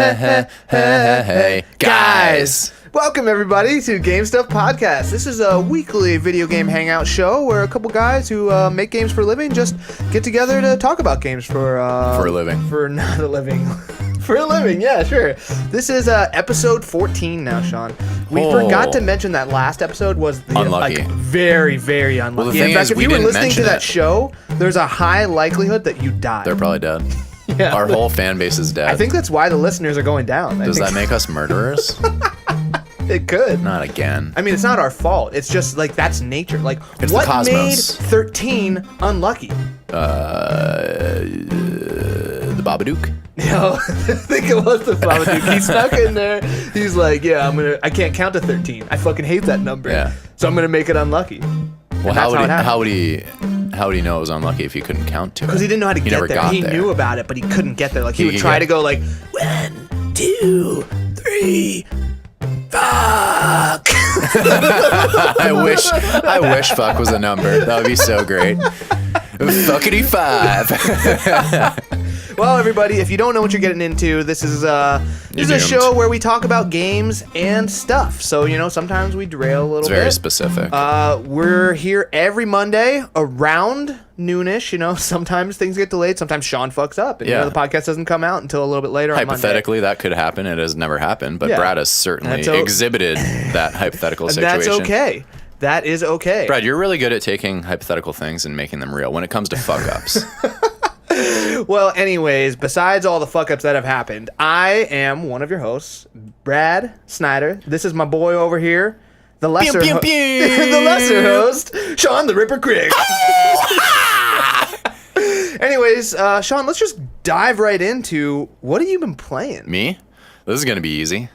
Hey, guys! Welcome everybody to Game Stuff Podcast. This is a weekly video game hangout show where a couple guys who make games for a living just get together to talk about games for a living. For not a living. For a living, yeah, sure. This is episode 14 now, Shawn. We forgot to mention that last episode was unlucky. Very, very unlucky. Well, the thing in fact, is, if we you were didn't listening to mention that it. show, there's a high likelihood that you died. They're probably dead. Yeah. Our whole fan base is dead. I think that's why the listeners are going down. Does that make us murderers? It could. Not again. I mean, it's not our fault. It's just like that's nature. Like, It's what the cosmos. made 13 unlucky? The Babadook? No, I think it was the Babadook. He snuck in there. He's like, yeah, I can't count to 13. I fucking hate that number. Yeah. So I'm gonna make it unlucky. Well, how would he know it was unlucky if he couldn't count to it? Because he didn't know how to get never there. got He there. knew about it, but he couldn't get there. Like he would try to go like 1, 2, 3. Fuck. I wish fuck was a number. That would be so great. Fuckity 5. Well, everybody, if you don't know what you're getting into, this is a show where we talk about games and stuff. So, sometimes we derail a little bit. It's very specific. We're here every Monday around noonish. Sometimes things get delayed. Sometimes Shawn fucks up. And, the podcast doesn't come out until a little bit later on Monday. Hypothetically, that could happen. It has never happened. But Brad has certainly exhibited that hypothetical situation. That's okay. That is okay. Brad, you're really good at taking hypothetical things and making them real when it comes to fuck-ups. Well, anyways, besides all the fuck-ups that have happened, I am one of your hosts, Brad Snyder. This is my boy over here, the lesser the lesser host, Shawn the Ripper Crick. Anyways, Shawn, let's just dive right into what have you been playing? Me? This is going to be easy.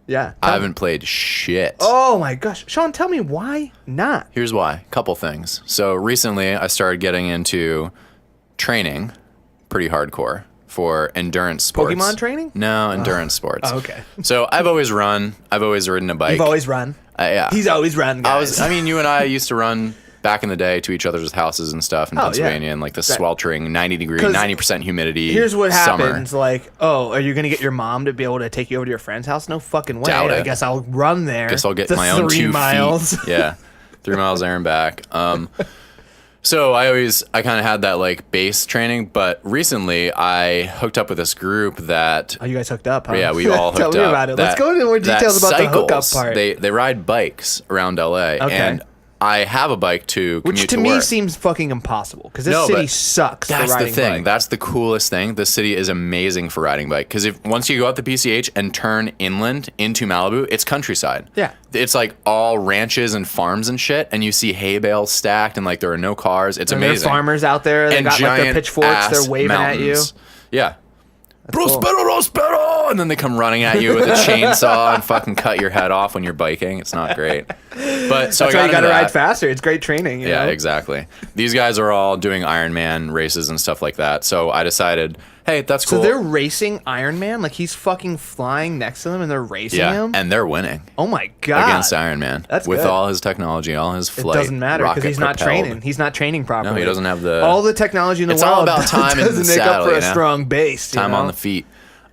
Yeah. I haven't played shit. Oh my gosh. Shawn, tell me why not? Here's why. Couple things. So recently I started getting into training pretty hardcore for endurance sports. Pokemon training? No, endurance sports. Oh, okay. So I've always run. I've always ridden a bike. You've always run. Yeah. He's always run, guys. You and I used to run back in the day to each other's houses and stuff in Pennsylvania and like the sweltering 90 degree, 90% humidity. Here's what summer. happens. Like, are you going to get your mom to be able to take you over to your friend's house? No fucking way. Doubt it. I guess I'll run there. Guess I'll get my own 2 miles. feet. Yeah. 3 miles there and back. So I kind of had that like base training, but recently I hooked up with this group that. Oh, you guys hooked up, huh? Yeah, we all hooked up. Tell me about it. Let's go into more details about the hookup part. They ride bikes around LA, and I have a bike to commute to work. Which to me seems fucking impossible because this city sucks for riding That's the thing. bike. That's the coolest thing. The city is amazing for riding bike because once you go out the PCH and turn inland into Malibu, it's countryside. Yeah. It's like all ranches and farms and shit, and you see hay bales stacked and like there are no cars. It's amazing. There are farmers out there. They got like their pitchforks. They're waving mountains. at you. Yeah. Cool. Prospero! And then they come running at you with a chainsaw and fucking cut your head off when you're biking. It's not great. But so That's why you gotta ride faster. It's great training. You know? Exactly. These guys are all doing Ironman races and stuff like that. So I decided, hey, that's cool. So they're racing Iron Man? Like he's fucking flying next to them and they're racing him? And they're winning. Oh my God. Against Iron Man. That's with good. all his technology, all his flight. It doesn't matter because he's not propelled. training. He's not training properly. No, he doesn't have all the technology in the It's world. all about time in the doesn't make up saddle, for a strong base. Time on the feet.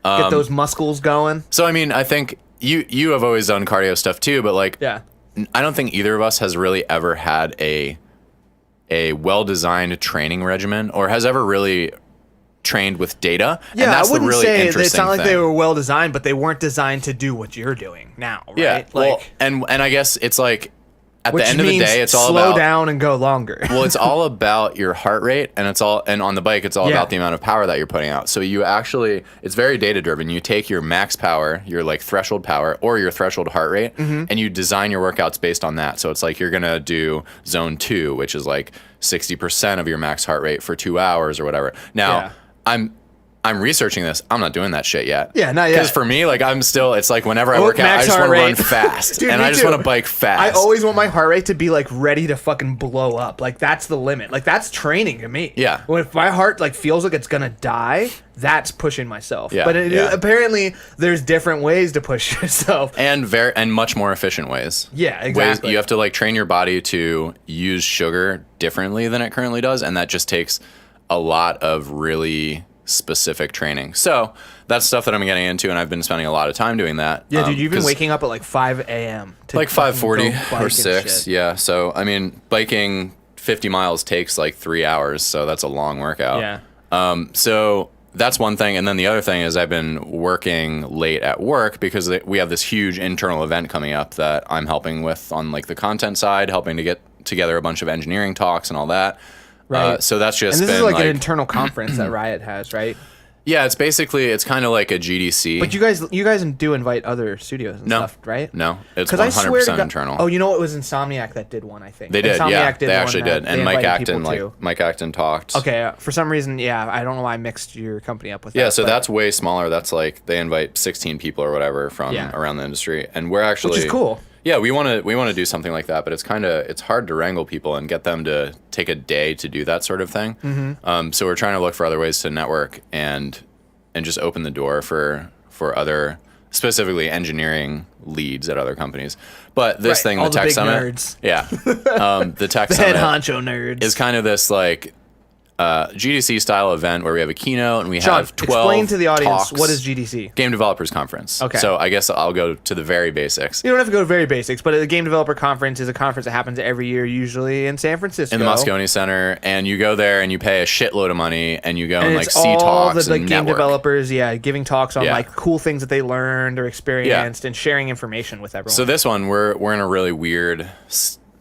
Get those muscles going. So I mean, I think you have always done cardio stuff too, but like, I don't think either of us has really ever had a well-designed training regimen or has ever really trained with data. Yeah, and that's I wouldn't the really say interesting it's not like thing. they were well designed, but they weren't designed to do what you're doing now, right? Yeah, well, and I guess it's like at the end of the day, it's all slow about down and go longer. Well, it's all about your heart rate, and on the bike, it's all about the amount of power that you're putting out. So it's very data driven. You take your max power, your like threshold power, or your threshold heart rate, and you design your workouts based on that. So it's like you're gonna do zone 2, which is like 60% of your max heart rate for 2 hours or whatever. Now, I'm researching this. I'm not doing that shit yet. Yeah, not yet. Because for me, like it's like whenever I work out, I just want to run fast. Dude, and I just want to bike fast. I always want my heart rate to be like ready to fucking blow up. Like that's the limit. Like that's training to me. Yeah. When if my heart like feels like it's gonna die, that's pushing myself. Yeah, But apparently there's different ways to push yourself. And much more efficient ways. Yeah, exactly. You have to like train your body to use sugar differently than it currently does, and that just takes a lot of really specific training. So that's stuff that I'm getting into, and I've been spending a lot of time doing that. Yeah, dude, you've been waking up at like 5 a.m. Like 5:40 or 6. Yeah. So I mean, biking 50 miles takes like 3 hours, so that's a long workout. Yeah. So that's one thing, and then the other thing is I've been working late at work because we have this huge internal event coming up that I'm helping with on like the content side, helping to get together a bunch of engineering talks and all that. Right. So that's just and this been is like an internal conference that Riot has, right? Yeah, it's kind of like a GDC. But you guys do invite other studios and stuff, right? No, it's 100% internal. Oh, you know, it was Insomniac that did one, I think. They did, Insomniac yeah. Did they one actually did. And Mike Acton talked. Okay, for some reason, yeah, I don't know why I mixed your company up with that. Yeah, so that's way smaller. That's like they invite 16 people or whatever from around the industry. And we're actually... Which is cool. Yeah, we want to do something like that, but it's hard to wrangle people and get them to take a day to do that sort of thing. Mm-hmm. So we're trying to look for other ways to network and just open the door for other, specifically engineering leads at other companies. But this thing, the Tech Summit, nerds. yeah, the Tech head Summit honcho nerds is kind of this like GDC style event where we have a keynote and we Shawn, have 12 explain to the audience talks. what is GDC? Game Developers Conference. Okay. So I guess I'll go to the very basics. You don't have to go to very basics, but the Game Developer Conference is a conference that happens every year, usually in San Francisco. In the Moscone Center, and you go there and you pay a shitload of money and you go and like see all talks the and game network. developers, giving talks on like cool things that they learned or experienced and sharing information with everyone. So this one, we're in a really weird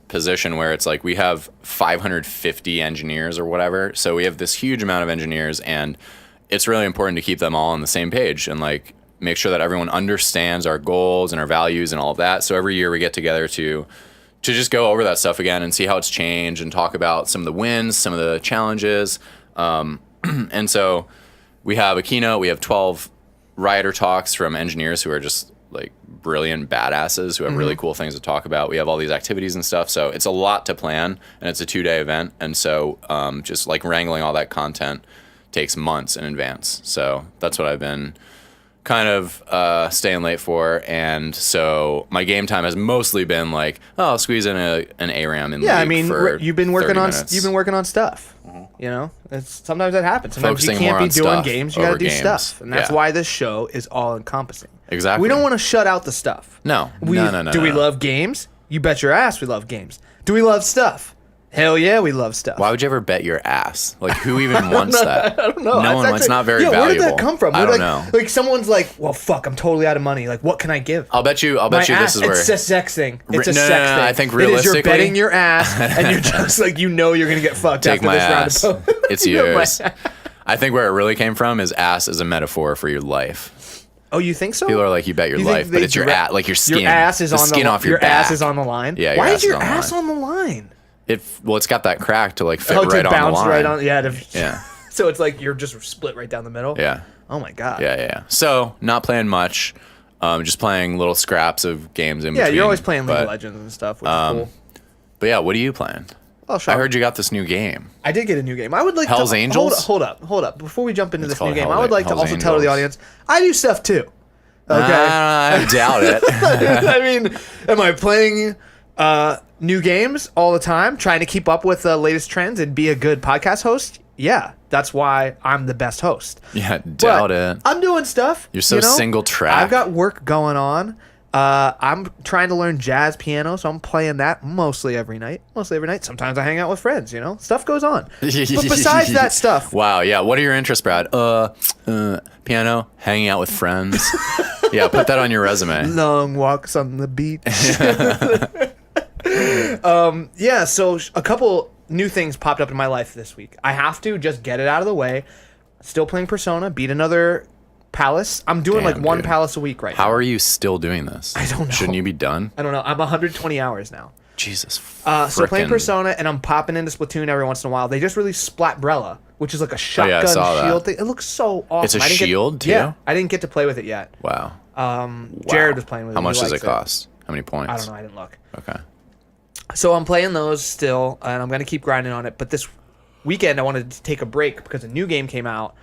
position where it's like we have 550 engineers or whatever. So we have this huge amount of engineers, and it's really important to keep them all on the same page and like make sure that everyone understands our goals and our values and all of that. So every year we get together to just go over that stuff again and see how it's changed and talk about some of the wins, some of the challenges. And so we have a keynote. We have 12 writer talks from engineers who are just like brilliant badasses who have really cool things to talk about. We have all these activities and stuff, so it's a lot to plan, and it's a 2-day event, and so just like wrangling all that content takes months in advance. So that's what I've been kind of staying late for, and so my game time has mostly been like, oh, I'll squeeze in an ARAM in you've been working on stuff. Mm-hmm. You know, sometimes that happens. Sometimes Focusing you can't more be on doing stuff games. You got to over do games. stuff, and that's why this show is all encompassing. Exactly. We don't want to shut out the stuff. No. No. Do we love games? You bet your ass we love games. Do we love stuff? Hell yeah, we love stuff. Why would you ever bet your ass? Like, who even wants that? I don't know. No one. It's not very valuable. Where did that come from? I don't know. Like someone's like, well, fuck, I'm totally out of money. Like, what can I give? I'll bet you this is where it's a sex thing. It's a no, sex thing. I think It is realistically, you're betting your ass, and you're just like you're gonna get fucked take after my this ass. round of poker. It's yours. I think where it really came from is ass as a metaphor for your life. Oh, you think so? People are like, you bet your life, but it's your ass, like your skin. Your ass is the on skin the off your your back. ass is on the line. Yeah. Why is your ass on the line? It's got that crack to like fit to right on the bounce line. right on. Yeah. Yeah. So it's like you're just split right down the middle. Yeah. Oh my god. Yeah. So not playing much, just playing little scraps of games in between. Yeah, you're always playing League of Legends and stuff, which is cool. But yeah, what are you playing? Oh, Shawn, I heard you got this new game. I did get a new game. I would like Hell's Angels? Hold up. Before we jump into this new called game, I would like to Hell's also tell the Angels. audience I do stuff too. Okay. I doubt it. I mean, am I playing new games all the time, trying to keep up with the latest trends and be a good podcast host? Yeah, that's why I'm the best host. Yeah, doubt it. I'm doing stuff. You're so single track. I've got work going on. I'm trying to learn jazz piano, so I'm playing that mostly every night. Sometimes I hang out with friends, Stuff goes on. But besides that stuff. Wow, yeah. What are your interests, Brad? Piano, hanging out with friends. Yeah, put that on your resume. Long walks on the beach. Yeah, so a couple new things popped up in my life this week. I have to just get it out of the way. Still playing Persona, beat another palace. I'm doing one palace a week right now. How are you still doing this? I don't know. Shouldn't you be done? I don't know. I'm 120 hours now. Jesus. So playing Persona, and I'm popping into Splatoon every once in a while. They just released Splatbrella, which is like a shotgun shield thing. It looks so awesome. It's a shield too? Yeah, I didn't get to play with it yet. Wow. Jared was playing with it. How much does it cost? How many points? I don't know. I didn't look. Okay. So I'm playing those still, and I'm going to keep grinding on it. But this weekend, I wanted to take a break because a new game came out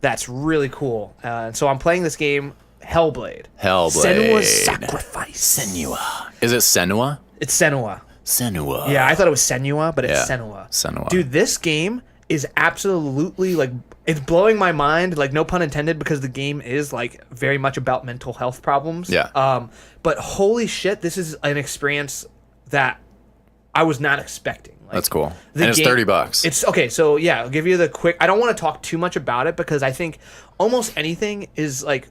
that's really cool. And so I'm playing this game, Hellblade. Senua's Sacrifice. Senua. Is it Senua? It's Senua. Senua. Yeah, I thought it was Senua, but it's Senua. Senua. Dude, this game is absolutely like, it's blowing my mind, like no pun intended, because the game is like very much about mental health problems. Yeah. But holy shit, this is an experience that I was not expecting. Like, that's cool. And it's $30. It's okay. So yeah, I'll give you the quick. I don't want to talk too much about it because I think almost anything is like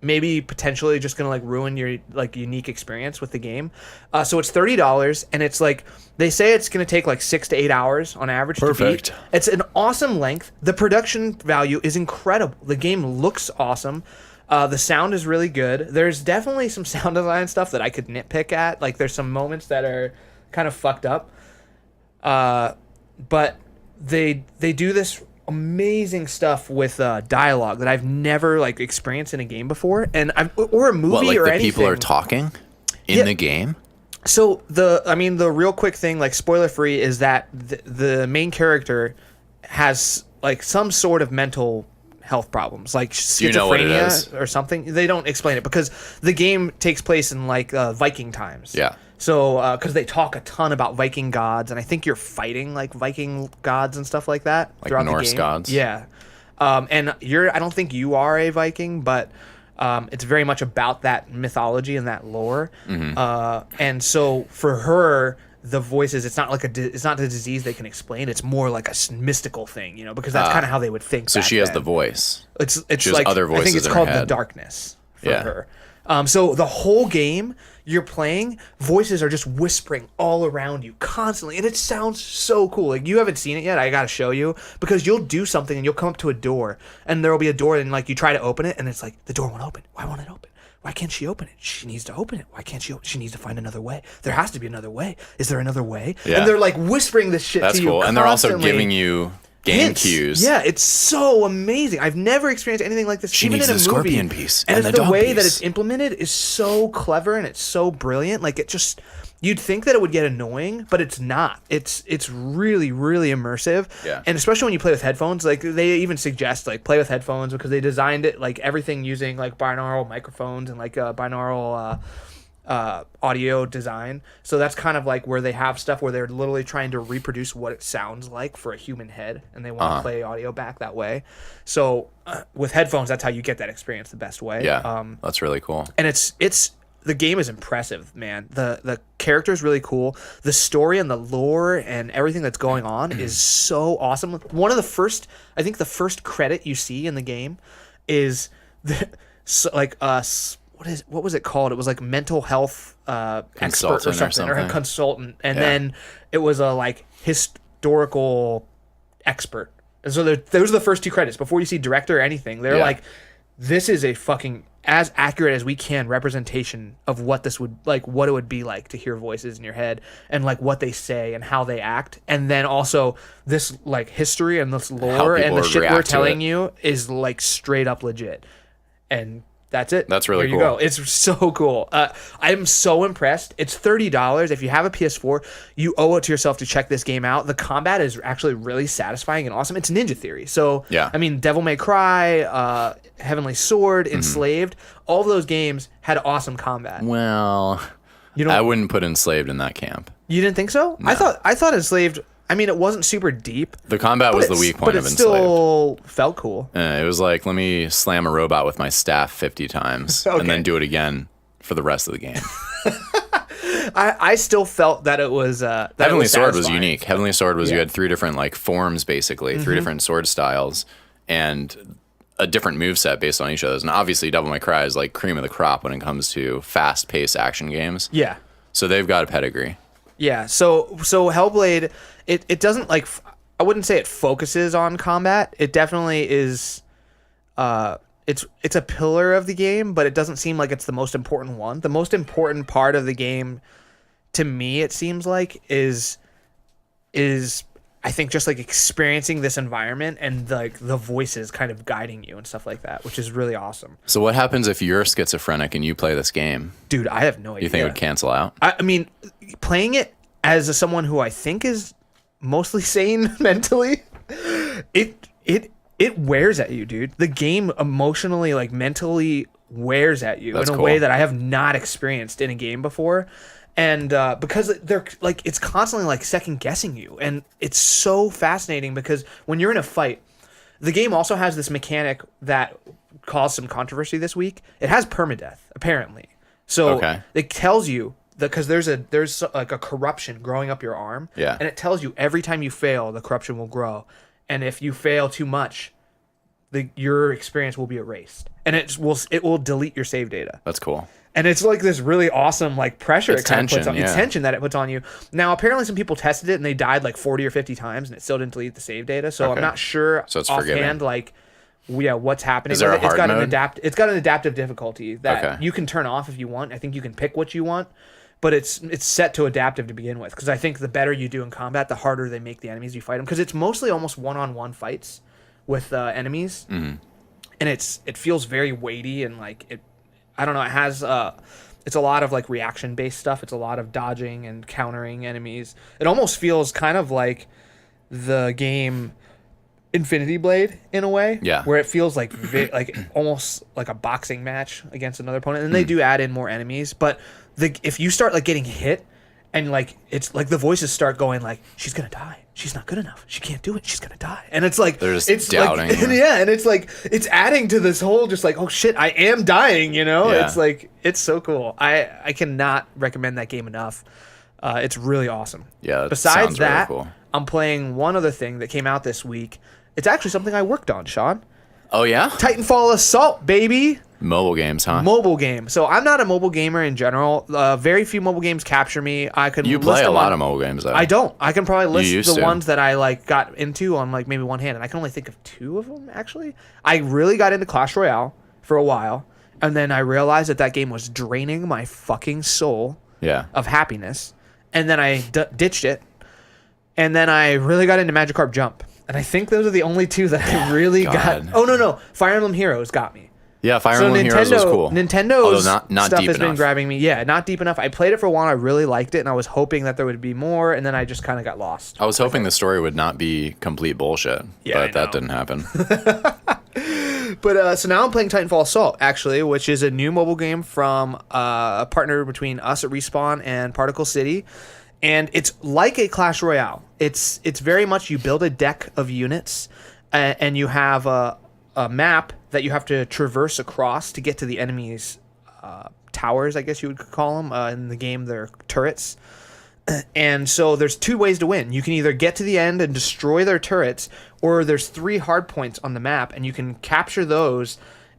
maybe potentially just gonna like ruin your like unique experience with the game. So it's $30, and it's like they say it's gonna take like 6 to 8 hours on average. Perfect. To beat. It's an awesome length. The production value is incredible. The game looks awesome. The sound is really good. There's definitely some sound design stuff that I could nitpick at. Like there's some moments that are kind of fucked up. But they do this amazing stuff with dialogue that I've never like experienced in a game before, and or a movie what, like or the anything. People are talking in the game. So the real quick thing, like spoiler free, is that the main character has like some sort of mental health problems, like schizophrenia or something. They don't explain it because the game takes place in like Viking times. Yeah. So, because they talk a ton about Viking gods, and I think you're fighting like Viking gods and stuff like that like throughout Norse the game. gods. Yeah, and I don't think you are a Viking, but it's very much about that mythology and that lore. And so for her, the voices, it's not like it's not a disease they can explain. It's more like a mystical thing, you know, because that's kind of how they would think. So she has the voice. It's she like has other voices. I think it's in called her head. the darkness for her. So the whole game you're playing, voices are just whispering all around you constantly, and it sounds so cool. Like you haven't seen it yet, I gotta show you, because you'll do something and you'll come up to a door, and there will be a door, and like you try to open it, and it's like the door won't open. Why won't it open? Why can't she open it? She needs to open it. Why can't she? She needs to find another way. There has to be another way. Is there another way? Yeah. And they're like whispering this shit That's to you. cool. Constantly. And they're also giving you game hints. cues. Yeah, it's so amazing. I've never experienced anything like this. She even needs in a the scorpion movie. piece and and it's the the dog way piece. that it's implemented is so clever and it's so brilliant. Like it just, you'd think that it would get annoying, but it's not. It's really really immersive. Yeah. And especially when you play with headphones, like they even suggest like play with headphones because they designed it like everything using like binaural microphones and like binaural. Audio design. So that's kind of like where they have stuff where they're literally trying to reproduce what it sounds like for a human head, and they want to play audio back that way. So with headphones, that's how you get that experience the best way. Yeah, that's really cool. And it's the game is impressive, man. The character is really cool. The story and the lore and everything that's going on is so awesome. One of the first, I think the first credit you see in the game is what was it called? It was like mental health expert or something, or a consultant, and then it was a like historical expert. And so those are the first two credits before you see director or anything. They're like, this is a fucking as accurate as we can representation of what this would like, what it would be like to hear voices in your head and like what they say and how they act, and then also this like history and this lore and the shit we're telling you is like straight up legit. And that's it. That's really cool. There you go. It's so cool. I'm so impressed. It's $30. If you have a PS4, you owe it to yourself to check this game out. The combat is actually really satisfying and awesome. It's Ninja Theory. So, yeah. I mean, Devil May Cry, Heavenly Sword, Enslaved, all of those games had awesome combat. Well, I wouldn't put Enslaved in that camp. You didn't think so? No. I thought Enslaved, I mean, it wasn't super deep. The combat was the weak point of Enslaved. But it still felt cool. It was like, let me slam a robot with my staff 50 times and then do it again for the rest of the game. I still felt that it was Heavenly Sword was unique. Heavenly Sword was you had 3 different like forms, basically, 3 different sword styles, and a different moveset based on each of those. And obviously, Devil May Cry is like cream of the crop when it comes to fast-paced action games. Yeah. So they've got a pedigree. Yeah. So Hellblade, it doesn't like, I wouldn't say it focuses on combat. It definitely is. It's a pillar of the game, but it doesn't seem like it's the most important one. The most important part of the game, to me, it seems like is I think just like experiencing this environment and like the voices kind of guiding you and stuff like that, which is really awesome. So what happens if you're schizophrenic and you play this game? Dude, I have no idea. You think it would cancel out? I mean, playing it as someone who I think is mostly sane mentally, it wears at you, dude. The game emotionally, like mentally wears at you in a way that I have not experienced in a game before. And because they're like, it's constantly like second guessing you, and it's so fascinating because when you're in a fight, the game also has this mechanic that caused some controversy this week. It has permadeath apparently, so it tells you that because there's like a corruption growing up your arm, and it tells you every time you fail, the corruption will grow, and if you fail too much, your experience will be erased, and it will delete your save data. That's cool. And it's like this really awesome like pressure it's it kind tension, of puts on. It's tension that it puts on you. Now apparently some people tested it and they died like 40 or 50 times and it still didn't delete the save data. So I'm not sure so it's offhand like what's happening. Is there a hard mode? It's got an adaptive difficulty that you can turn off if you want. I think you can pick what you want, but it's set to adaptive to begin with, because I think the better you do in combat, the harder they make the enemies you fight them, because it's mostly almost one-on-one fights with enemies, and it feels very weighty and like it. I don't know. It has it's a lot of like reaction based stuff. It's a lot of dodging and countering enemies. It almost feels kind of like the game Infinity Blade in a way, where it feels like like almost like a boxing match against another opponent. And they do add in more enemies, but if you start like getting hit and like it's like the voices start going like, she's gonna die. She's not good enough. She can't do it. She's gonna die. And it's like they're just it's doubting. Like, and it's like it's adding to this whole just like, oh shit, I am dying. You know, it's like it's so cool. I cannot recommend that game enough. It's really awesome. Yeah. Besides that, really cool. I'm playing one other thing that came out this week. It's actually something I worked on, Shawn. Oh yeah. Titanfall Assault, baby. Mobile games, huh? Mobile game. So I'm not a mobile gamer in general. Very few mobile games capture me. I could. You play a lot of mobile games, though. I don't. I can probably list the ones that I like got into on like maybe one hand, and I can only think of 2 of them actually. I really got into Clash Royale for a while, and then I realized that game was draining my fucking soul of happiness, and then I ditched it, and then I really got into Magikarp Jump, and I think those are the only 2 that I really got. Oh no, Fire Emblem Heroes got me. Yeah, Fire Emblem Heroes was cool. Nintendo's not stuff deep has enough. been grabbing me. Yeah, not deep enough. I played it for a while. I really liked it, and I was hoping that there would be more, and then I just kind of got lost. I was hoping the story would not be complete bullshit, but that didn't happen. But so now I'm playing Titanfall Assault, actually, which is a new mobile game from a partner between us at Respawn and Particle City. And it's like a Clash Royale. It's very much you build a deck of units, and you have a map that you have to traverse across to get to the enemy's towers, I guess you would call them. In the game, they're turrets. And so there's 2 ways to win. You can either get to the end and destroy their turrets, or there's 3 hard points on the map, and you can capture those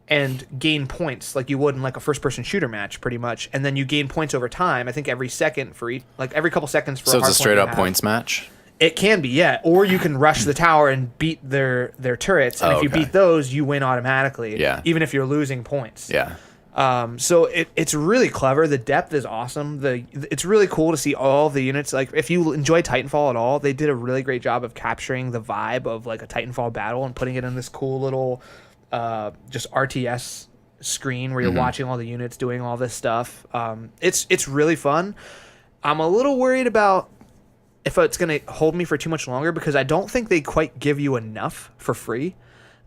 and gain points like you would in like a first-person shooter match, pretty much. And then you gain points over time. I think every second for each, like every couple seconds for. So a hard it's a straight-up point points match. It can be, yeah. Or you can rush the tower and beat their turrets, and if you beat those, you win automatically. Yeah. Even if you're losing points. Yeah. So it's really clever. The depth is awesome. It's really cool to see all the units. Like if you enjoy Titanfall at all, they did a really great job of capturing the vibe of like a Titanfall battle and putting it in this cool little just RTS screen where you're watching all the units doing all this stuff. It's really fun. I'm a little worried about if it's going to hold me for too much longer, because I don't think they quite give you enough for free.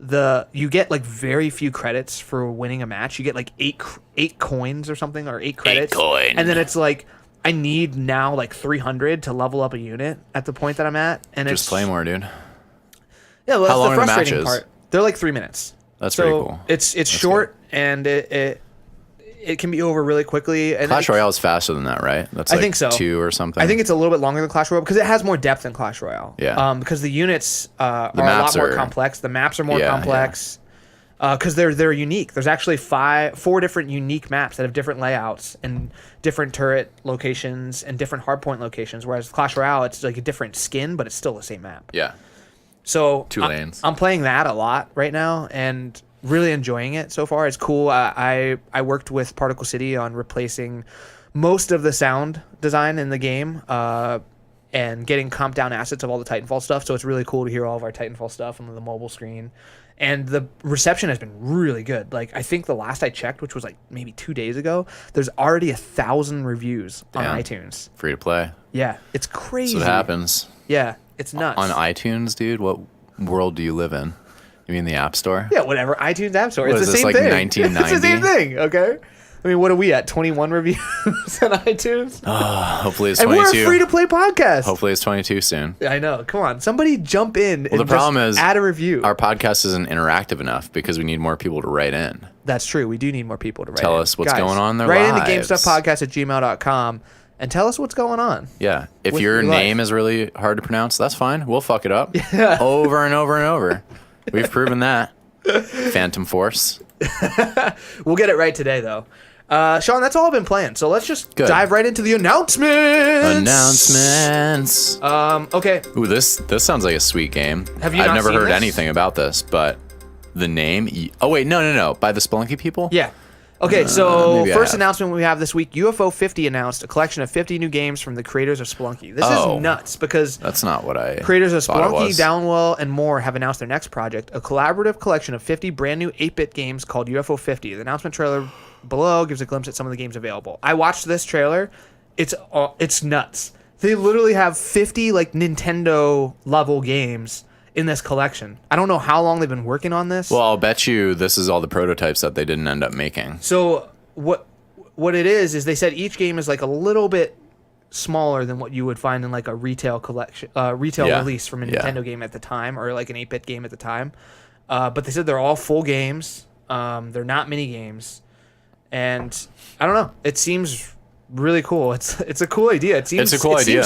You get like very few credits for winning a match. You get like eight coins or something, or 8 credits. 8 coin. And then it's like, I need now like 300 to level up a unit at the point that I'm at. And just play more, dude. Yeah, well, How long that's are the the frustrating matches? part. They're like 3 minutes. That's pretty cool. It's short, and it can be over really quickly. And Clash Royale is faster than that, right? That's like I think so. 2 or something. I think it's a little bit longer than Clash Royale because it has more depth than Clash Royale. Yeah. Because the units are a lot more complex. The maps are more complex. Because they're unique. There's actually 4 different unique maps that have different layouts and different turret locations and different hardpoint locations. Whereas Clash Royale, it's like a different skin, but it's still the same map. Yeah. So 2 lanes. I'm playing that a lot right now and really enjoying it so far. It's cool. I worked with Particle City on replacing most of the sound design in the game and getting comp down assets of all the Titanfall stuff. So it's really cool to hear all of our Titanfall stuff on the mobile screen. And the reception has been really good. Like, I think the last I checked, which was like maybe 2 days ago, there's already 1,000 reviews on iTunes. Free to play. Yeah, it's crazy. That's what happens. Yeah, it's nuts. On iTunes, dude, what world do you live in? You mean the App Store? Yeah, whatever. iTunes App Store. What it's is the this, same like thing. 1990? It's the same thing, okay? I mean, what are we at? 21 reviews on iTunes? Hopefully it's and 22. we're a free-to-play podcast. Hopefully it's 22 soon. I know. Come on. Somebody jump in and the problem is add a review. Our podcast isn't interactive enough because we need more people to write in. That's true. We do need more people to write in. Tell us what's going on in their lives. lives. Write into GameStuffPodcast@gmail.com and tell us what's going on. Yeah. If your name is really hard to pronounce, that's fine. We'll fuck it up over and over and over. We've proven that. Phantom Force. We'll get it right today, though. Shawn, that's all I've been playing. So let's just dive right into the announcements. Okay. Ooh, this sounds like a sweet game. Have you? I've not never seen heard this? anything about this, but the name. Oh wait, no. By the Spelunky people. Yeah. Okay, so maybe first announcement we have this week, UFO 50 announced a collection of 50 new games from the creators of Spelunky. This is nuts because that's not what I creators of thought it Spelunky, was. Downwell, and more have announced their next project, a collaborative collection of 50 brand new 8-bit games called UFO 50. The announcement trailer below gives a glimpse at some of the games available. I watched this trailer. It's nuts. They literally have 50 like Nintendo level games in this collection. I don't know how long they've been working on this. Well, I'll bet you this is all the prototypes that they didn't end up making. So what it is they said each game is like a little bit smaller than what you would find in like a retail collection, release from a Nintendo game at the time, or like an 8-bit game at the time. But they said they're all full games. They're not mini games, and I don't know. It seems really cool. It's a cool idea. It seems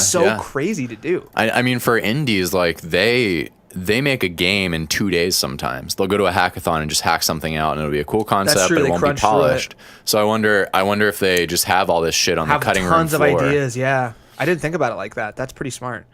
so crazy to do. I mean, for indies, like they make a game in 2 days sometimes. They'll go to a hackathon and just hack something out, and it'll be a cool concept, That's true. but it They won't be crunch through polished. So I wonder if they just have all this shit on the cutting room floor. Tons of ideas, yeah. I didn't think about it like that. That's pretty smart.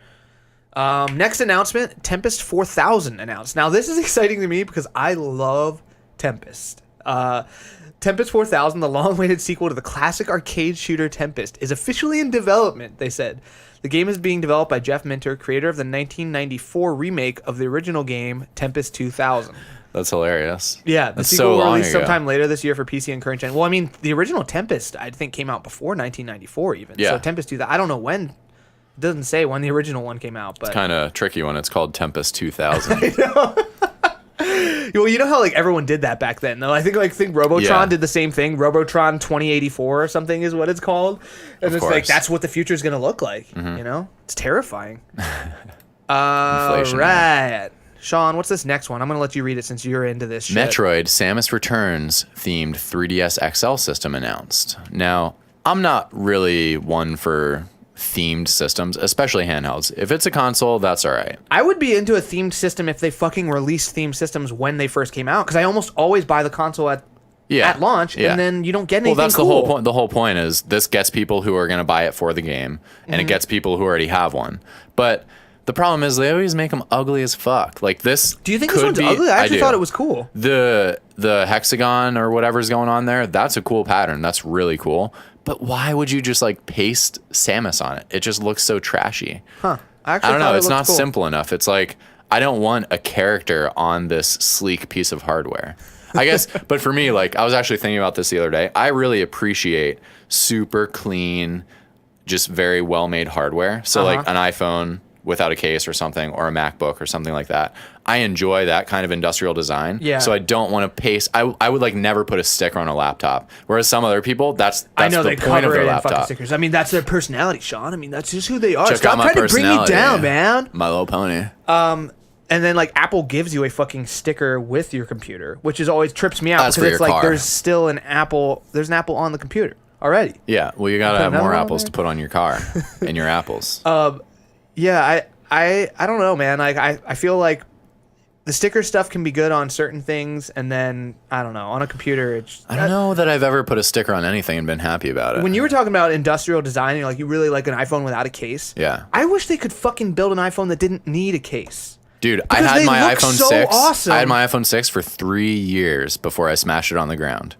Next announcement, Tempest 4000 announced. Now, this is exciting to me because I love Tempest. Tempest 4000, the long-awaited sequel to the classic arcade shooter Tempest, is officially in development, they said. The game is being developed by Jeff Minter, creator of the 1994 remake of the original game, Tempest 2000. That's hilarious. Yeah, the sequel will release sometime later this year for PC and current gen. Well, I mean, the original Tempest, I think, came out before 1994 even. Yeah. So Tempest 2000, I don't know when. It doesn't say when the original one came out. But it's kind of tricky when it's called Tempest 2000. I know. Well, you know how like everyone did that back then, though. I think Robotron did the same thing. Robotron 2084 or something is what it's called, and it's like that's what the future is going to look like. You know, it's terrifying. All right, Shawn, what's this next one? I'm going to let you read it since you're into this shit. Metroid: Samus Returns themed 3DS XL system announced. Now, I'm not really one for themed systems, especially handhelds. If it's a console, that's all right. I would be into a themed system if they fucking released themed systems when they first came out, because I almost always buy the console at launch, and then you don't get anything. Well, that's cool. the whole point. The whole point is this gets people who are going to buy it for the game, and it gets people who already have one. But the problem is they always make them ugly as fuck. Like this. Do you think this one's ugly? I actually thought it was cool. The hexagon or whatever's going on there, that's a cool pattern. That's really cool. But why would you just like paste Samus on it? It just looks so trashy. Huh. I don't know. It's not simple enough. It's like, I don't want a character on this sleek piece of hardware. I guess, but for me, like, I was actually thinking about this the other day. I really appreciate super clean, just very well-made hardware. So like an iPhone without a case or something, or a MacBook or something like that. I enjoy that kind of industrial design. Yeah. So I don't want to paste. I would like never put a sticker on a laptop. Whereas some other people, that's the point of their laptop. Stickers. I mean, that's their personality, Shawn. I mean, that's just who they are. Stop trying to bring me down, man. My Little Pony. And then like Apple gives you a fucking sticker with your computer, which is always trips me out because it's like there's still an Apple. There's an Apple on the computer already. Yeah. Well, you gotta have more apples to put on your car and your apples. Yeah, I don't know, man. Like I feel like the sticker stuff can be good on certain things, and then I don't know, on a computer. I don't know that I've ever put a sticker on anything and been happy about it. When you were talking about industrial design, like you really like an iPhone without a case. Yeah. I wish they could fucking build an iPhone that didn't need a case. Dude, I had my iPhone 6. Awesome. I had my iPhone 6 for 3 years before I smashed it on the ground.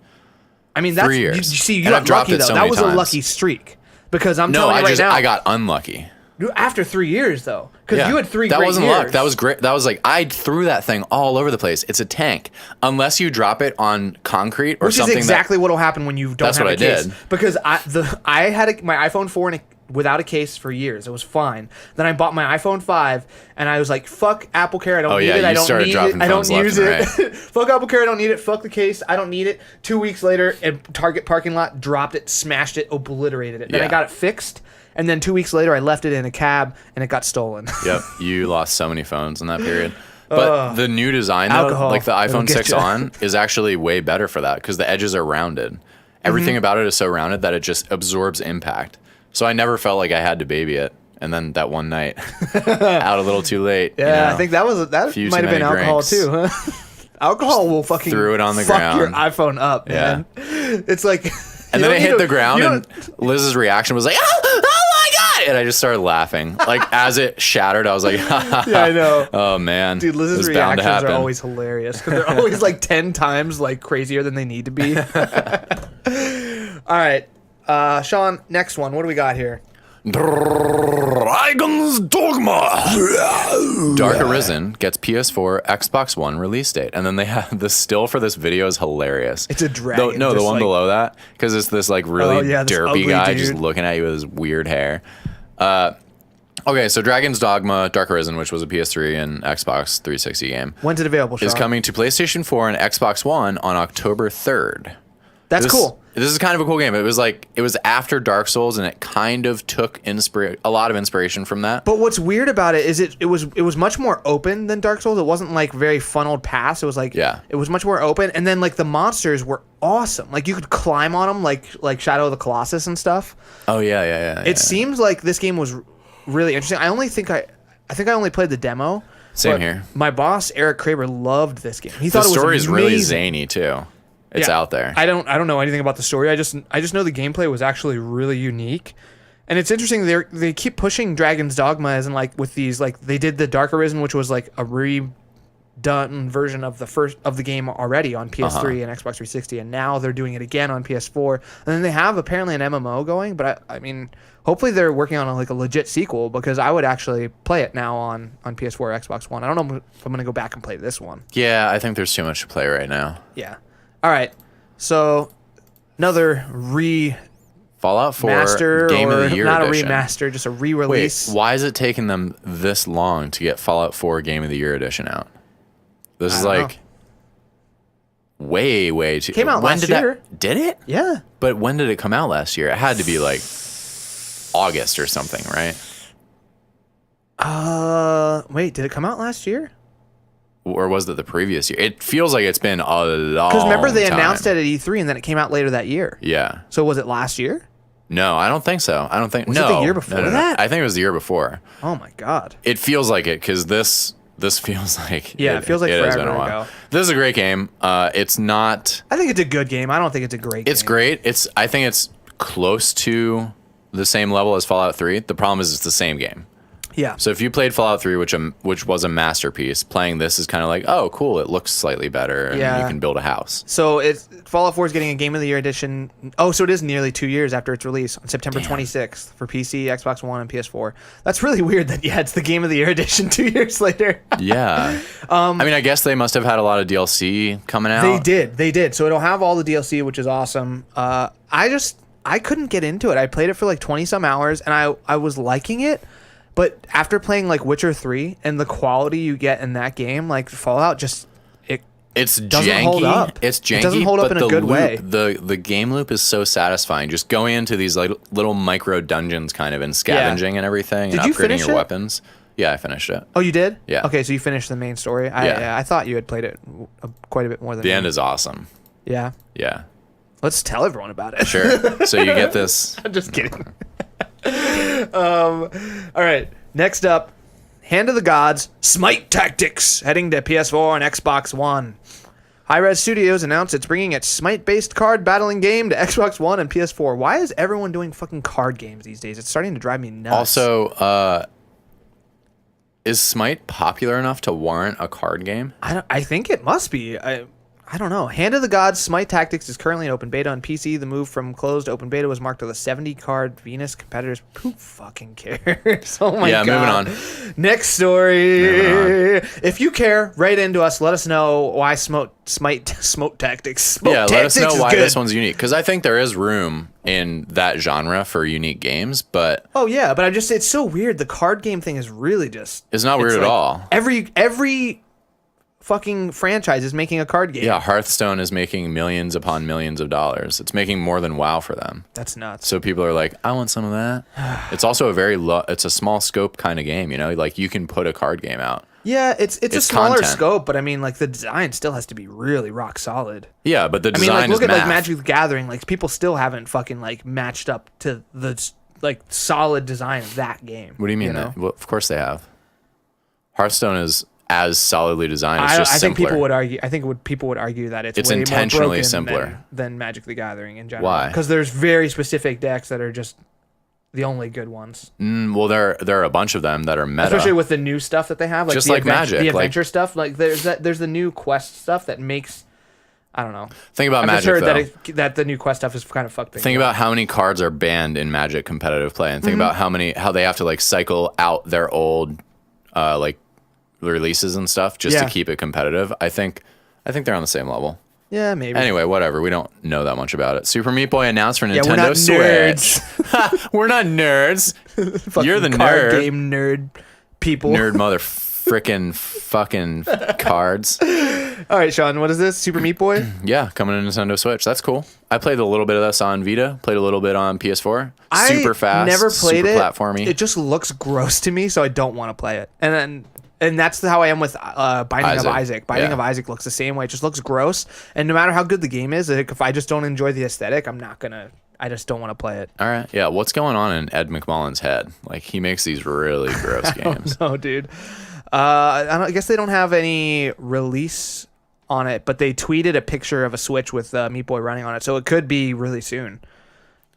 I mean, that's 3 years. You got lucky though. That was a lucky streak because I'm telling you right now. I got unlucky. After 3 years, though, because you had 3 great years. That wasn't luck. That was great. That was like, I threw that thing all over the place. It's a tank. Unless you drop it on concrete or something. Which is exactly what will happen when you don't have a case. That's what I did. Because I had my iPhone 4 without a case for years. It was fine. Then I bought my iPhone 5, and I was like, "Fuck Apple Care. I don't need it. I don't need it. I don't use it. Fuck Apple Care. I don't need it. Fuck the case. I don't need it." 2 weeks later, in Target parking lot, dropped it, smashed it, obliterated it. Then I got it fixed, and then 2 weeks later, I left it in a cab, and it got stolen. Yep, you lost so many phones in that period. But the new design, though, like the iPhone 6 on, is actually way better for that because the edges are rounded. Everything about it is so rounded that it just absorbs impact. So I never felt like I had to baby it. And then that one night, out a little too late. Yeah, you know, I think that might have been alcohol too, huh? Alcohol will fucking threw it on the fuck ground. Your iPhone up, man. It's like, and then it hit the ground, and Liz's reaction was like, "Oh my god!" And I just started laughing. Like as it shattered, I was like, yeah, I know. Oh man, dude, Liz's reactions are always hilarious because they're always like 10 times like crazier than they need to be. All right, Shawn, next one. What do we got here? Dragon's Dogma. Dark Arisen gets PS4, Xbox One release date, and then they have the still for this video is hilarious. It's a dragon. No, the one below that, because it's this like really derpy guy dude. just looking at you with his weird hair. Okay, so Dragon's Dogma Dark Arisen, which was a PS3 and Xbox 360 game, when's it available, Shawn? Is coming to PlayStation 4 and Xbox One on October 3rd. That's cool. This is kind of a cool game. It was after Dark Souls, and it kind of took a lot of inspiration from that. But what's weird about it is it was much more open than Dark Souls. It wasn't like very funneled past. It was like it was much more open, and then like the monsters were awesome. Like you could climb on them, like Shadow of the Colossus and stuff. Oh yeah. It seems like this game was really interesting. I think I only played the demo. Same here. My boss Eric Kraber loved this game. He thought the it was story is really amazing. zany too. It's out there. I don't know anything about the story. I just know the gameplay was actually really unique. And it's interesting they keep pushing Dragon's Dogma as in like with these like they did the Dark Arisen, which was like a redone version of the game already on PS3 and Xbox 360, and now they're doing it again on PS4. And then they have apparently an MMO going, but I mean hopefully they're working on a legit sequel because I would actually play it now on PS4 or Xbox One. I don't know if I'm going to go back and play this one. Yeah, I think there's too much to play right now. Yeah. All right, so another Fallout 4 master Game of the Year not edition. A remaster, just a re-release. Wait, why is it taking them this long to get Fallout 4 Game of the Year edition out? This is like way too. Came out last year. Did it? Yeah. But when did it come out last year? It had to be like August or something, right? Wait, did it come out last year? Or was it the previous year? It feels like it's been a long Because remember they time. announced it at E3 and then it came out later that year. Yeah. So was it last year? No, I don't think so. Was it the year before that? I think it was the year before. Oh my god. It feels like it because this feels like it feels like forever been a while. ago. This is a great game. It's not. I think it's a good game. I don't think it's a great game. It's great. I think it's close to the same level as Fallout 3. The problem is it's the same game. Yeah. So if you played Fallout 3, which was a masterpiece, playing this is kind of like, oh, cool, it looks slightly better, and you can build a house. So Fallout 4 is getting a Game of the Year edition. Oh, so it is nearly 2 years after its release on September 26th for PC, Xbox One, and PS4. That's really weird that, it's the Game of the Year edition 2 years later. Yeah. I mean, I guess they must have had a lot of DLC coming out. They did. So it'll have all the DLC, which is awesome. I couldn't get into it. I played it for like 20-some hours, and I was liking it. But after playing like Witcher 3 and the quality you get in that game, like Fallout it's doesn't janky. hold up. It's janky. It doesn't hold up in a good way. The game loop is so satisfying. Just going into these like little micro dungeons kind of and scavenging and everything and upgrading your weapons. Yeah, I finished it. Oh, you did? Yeah. Okay, so you finished the main story. I thought you had played it quite a bit more than the end is awesome. Yeah. Yeah. Let's tell everyone about it. Sure. So you get this. I'm just kidding. All right. Next up, Hand of the Gods, Smite Tactics, heading to PS4 and Xbox One. Hi-Rez Studios announced it's bringing its Smite-based card battling game to Xbox One and PS4. Why is everyone doing fucking card games these days? It's starting to drive me nuts. Also, is Smite popular enough to warrant a card game? I think it must be. I I don't know. Hand of the Gods Smite Tactics is currently in open beta on PC. The move from closed to open beta was marked with a 70-card Venus competitors. Who fucking cares? Oh my god. Yeah, moving on. Next story. If you care, write into us. Let us know why Smite Tactics. Let us know why this one's unique. Because I think there is room in that genre for unique games, but... Oh, yeah, but it's so weird. The card game thing is really just... It's not weird at all. Every fucking franchise is making a card game. Yeah, Hearthstone is making millions upon millions of dollars. It's making more than WoW for them. That's nuts. So people are like, I want some of that. It's also it's a small scope kind of game, you know? Like, you can put a card game out. Yeah, it's a smaller content. scope, but I mean, like, the design still has to be really rock solid. Yeah, but the design I mean, like, look is at math. like Magic the Gathering. Like, people still haven't fucking like matched up to the like solid design of that game. What do you mean? Well, of course they have. Hearthstone is as solidly designed. It's just I think simpler. people would argue. I think people would argue that it's way intentionally more broken simpler than Magic the Gathering in general. Why? Because there's very specific decks that are just the only good ones. Well, there are a bunch of them that are meta. Especially with the new stuff that they have, like Just the like Magic, the like- adventure stuff. Like there's the new quest stuff that makes. I don't know. Think about I've Magic, just heard though. that the new quest stuff is kind of fucked things Think up. about how many cards are banned in Magic competitive play, and think Mm-hmm. about how they have to like cycle out their old like releases and stuff just to keep it competitive. I think they're on the same level. Yeah, maybe. Anyway, whatever. We don't know that much about it. Super Meat Boy announced for Nintendo we're not Switch. We're not nerds. You're the card nerd. game nerd people. Nerd mother frickin' fucking cards. All right, Shawn, what is this? Super Meat Boy? Yeah, coming to Nintendo Switch. That's cool. I played a little bit of this on Vita. Played a little bit on PS4. Super fast. Never played super it. platformy. It just looks gross to me, so I don't want to play it. And that's how I am with Binding of Isaac. Binding of Isaac looks the same way. It just looks gross. And no matter how good the game is, like, if I just don't enjoy the aesthetic, I just don't want to play it. All right. Yeah. What's going on in Ed McMullen's head? Like, he makes these really gross games. No, dude. I guess they don't have any release on it, but they tweeted a picture of a Switch with Meat Boy running on it, so it could be really soon.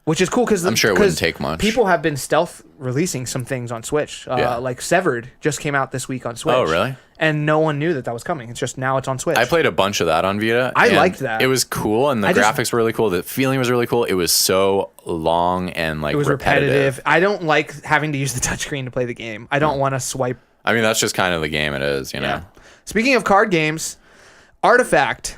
Which is cool because I'm sure it wouldn't take much. People have been stealth releasing some things on Switch. Like Severed just came out this week on Switch. Oh, really? And no one knew that was coming. It's just now it's on Switch. I played a bunch of that on Vita. I and liked that. It was cool, and the graphics were really cool. The feeling was really cool. It was so long and like it was repetitive. I don't like having to use the touchscreen to play the game. I don't want to swipe. I mean, that's just kind of the game it is, you know? Speaking of card games, Artifact.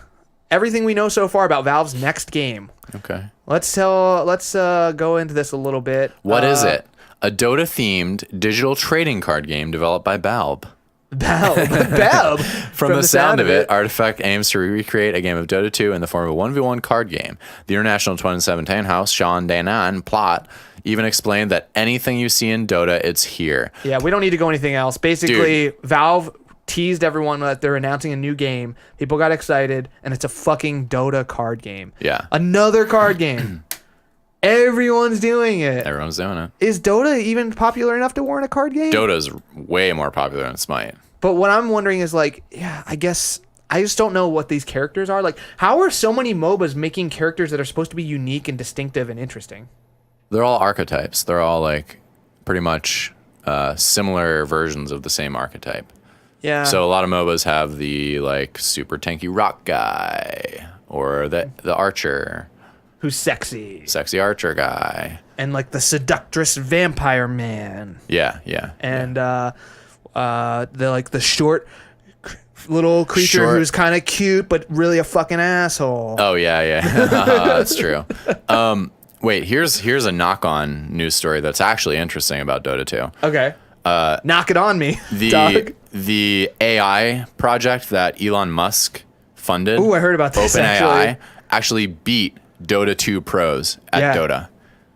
Everything we know so far about Valve's next game. Okay. Let's go into this a little bit. What is it? A Dota-themed digital trading card game developed by Valve. Valve. From the sound of it, Artifact aims to recreate a game of Dota 2 in the form of a 1v1 card game. The International 2017 house, Shawn Plot, even explained that anything you see in Dota, it's here. Yeah, we don't need to go anything else. Basically, Valve teased everyone that they're announcing a new game. People got excited, and it's a fucking Dota card game. Yeah. Another card game. Everyone's doing it. Everyone's doing it. Is Dota even popular enough to warrant a card game? Dota's way more popular than Smite. But what I'm wondering is like, I guess I just don't know what these characters are. Like, how are so many MOBAs making characters that are supposed to be unique and distinctive and interesting? They're all archetypes. They're all like pretty much similar versions of the same archetype. Yeah. So a lot of MOBAs have the like super tanky rock guy or the archer. Who's sexy. Sexy archer guy. And like the seductress vampire man. Yeah. And the like the short little creature who's kind of cute but really a fucking asshole. Oh yeah. That's true. Wait, here's a knock-on news story that's actually interesting about Dota 2. Okay. Knock it on me, dog. The AI project that Elon Musk funded. Ooh, I heard about this. OpenAI actually beat Dota 2 pros at Dota.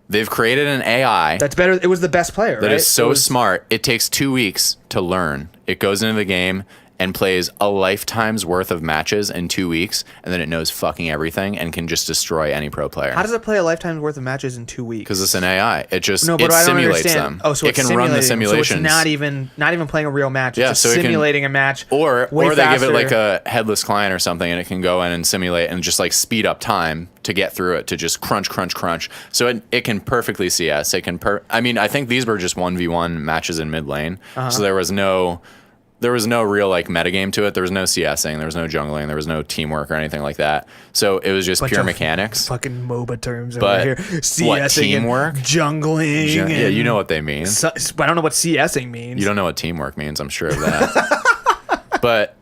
They've created an AI that's better. It was the best player. That is so smart. It takes 2 weeks to learn. It goes into the game and plays a lifetime's worth of matches in 2 weeks, and then it knows fucking everything and can just destroy any pro player. How does it play a lifetime's worth of matches in 2 weeks? Because it's an AI. It just but I don't simulates understand. them. Oh, so it can run the simulations. So it's not even playing a real match. It's just simulating a match. Or way they faster. give it like a headless client or something, and it can go in and simulate and just like speed up time to get through it, to just crunch. So it can perfectly CS. It can I mean, I think these were just 1v1 matches in mid lane, so there was no there was no real like metagame to it. There was no CSing, there was no jungling, there was no teamwork or anything like that. So it was just pure mechanics. Fucking MOBA terms But over here. CSing what, teamwork? and jungling. Yeah, you know what they mean. I don't know what CSing means. You don't know what teamwork means, I'm sure of that. But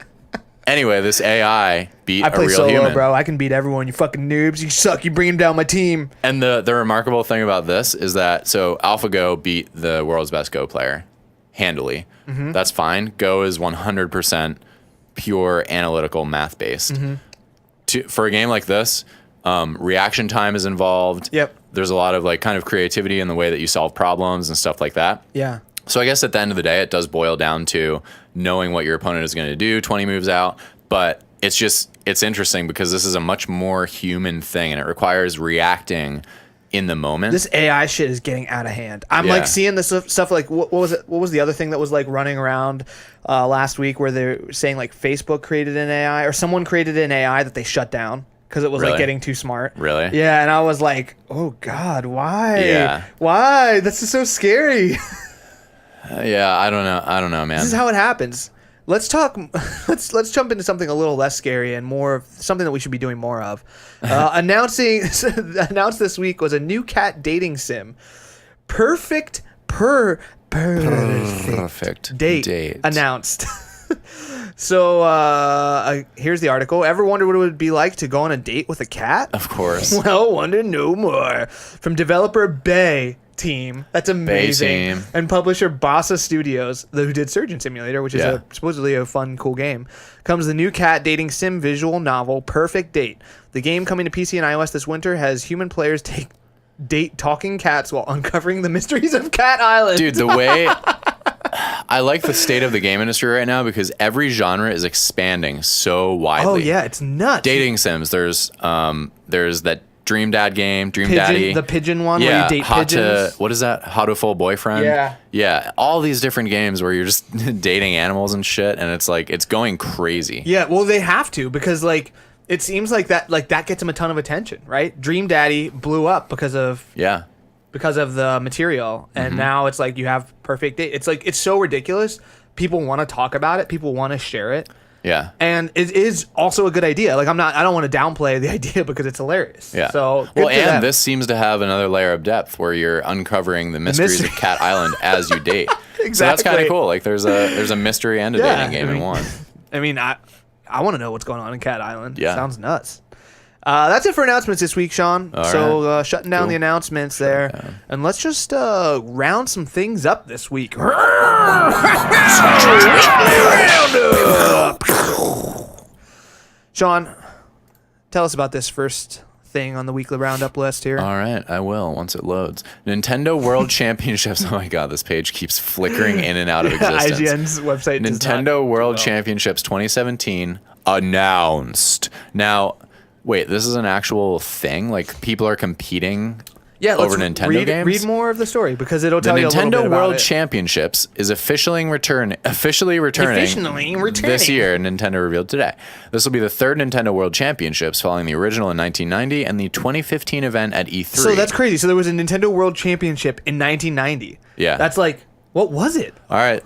anyway, this AI beat I play a real solo, human. bro. I can beat everyone. You fucking noobs. You suck. You bringing down my team. And the remarkable thing about this is that so AlphaGo beat the world's best Go player handily. Mm-hmm. That's fine. Go is 100% pure analytical math based. Mm-hmm. For a game like this, reaction time is involved. Yep. There's a lot of like kind of creativity in the way that you solve problems and stuff like that. Yeah. So I guess at the end of the day, it does boil down to knowing what your opponent is going to do 20 moves out. But it's interesting because this is a much more human thing and it requires reacting in the moment. This AI shit is getting out of hand. I'm like seeing this stuff like what was it? What was the other thing that was like running around last week where they're saying like Facebook created an AI or someone created an AI that they shut down because it was like getting too smart. Really? Yeah, and I was like, oh God, why? Yeah. Why? This is so scary. Yeah, I don't know, man. This is how it happens. Let's talk. Let's jump into something a little less scary and more something that we should be doing more of. Announced this week was a new cat dating sim. Perfect date announced. So here's the article. Ever wonder what it would be like to go on a date with a cat? Of course. Well, wonder no more. From developer Bay Team, that's amazing, Team. And publisher Bassa Studios, who did Surgeon Simulator, which is supposedly a fun, cool game, comes the new cat dating sim visual novel Perfect Date. The game, coming to PC and iOS this winter, has human players date talking cats while uncovering the mysteries of Cat Island. Dude, the way I like the state of the game industry right now because every genre is expanding so widely. Oh yeah, it's nuts. Dating sims. There's that Dream Dad game, Daddy. The pigeon one where you date pigeons. What is that? How to Full Boyfriend? Yeah. Yeah. All these different games where you're just dating animals and shit, and it's like, it's going crazy. Yeah, well, they have to because, like, it seems like that gets them a ton of attention, right? Dream Daddy blew up because of the material, and now it's like you have Perfect Date. It's like, it's so ridiculous. People want to talk about it. People want to share it. Yeah. And it is also a good idea. Like, I don't want to downplay the idea because it's hilarious. Yeah. So, well, and this seems to have another layer of depth where you're uncovering the mysteries of Cat Island as you date. Exactly. So that's kind of cool. Like, there's a mystery and a dating game in one. I mean, I want to know what's going on in Cat Island. Yeah. Sounds nuts. That's it for announcements this week, Shawn. So shutting down the announcements there. And let's just round some things up this week. Shawn, tell us about this first thing on the weekly roundup list here. All right, I will once it loads. Nintendo World Championships. Oh my God, this page keeps flickering in and out of existence. IGN's website. Nintendo World Championships 2017 announced. Now, wait, this is an actual thing? Like, people are competing over Nintendo games? Read more of the story because it'll tell you a little bit about it. The Nintendo World Championships is officially returning this year, Nintendo revealed today. This will be the third Nintendo World Championships following the original in 1990 and the 2015 event at E3. So that's crazy. So there was a Nintendo World Championship in 1990. Yeah. That's like, what was it? All right.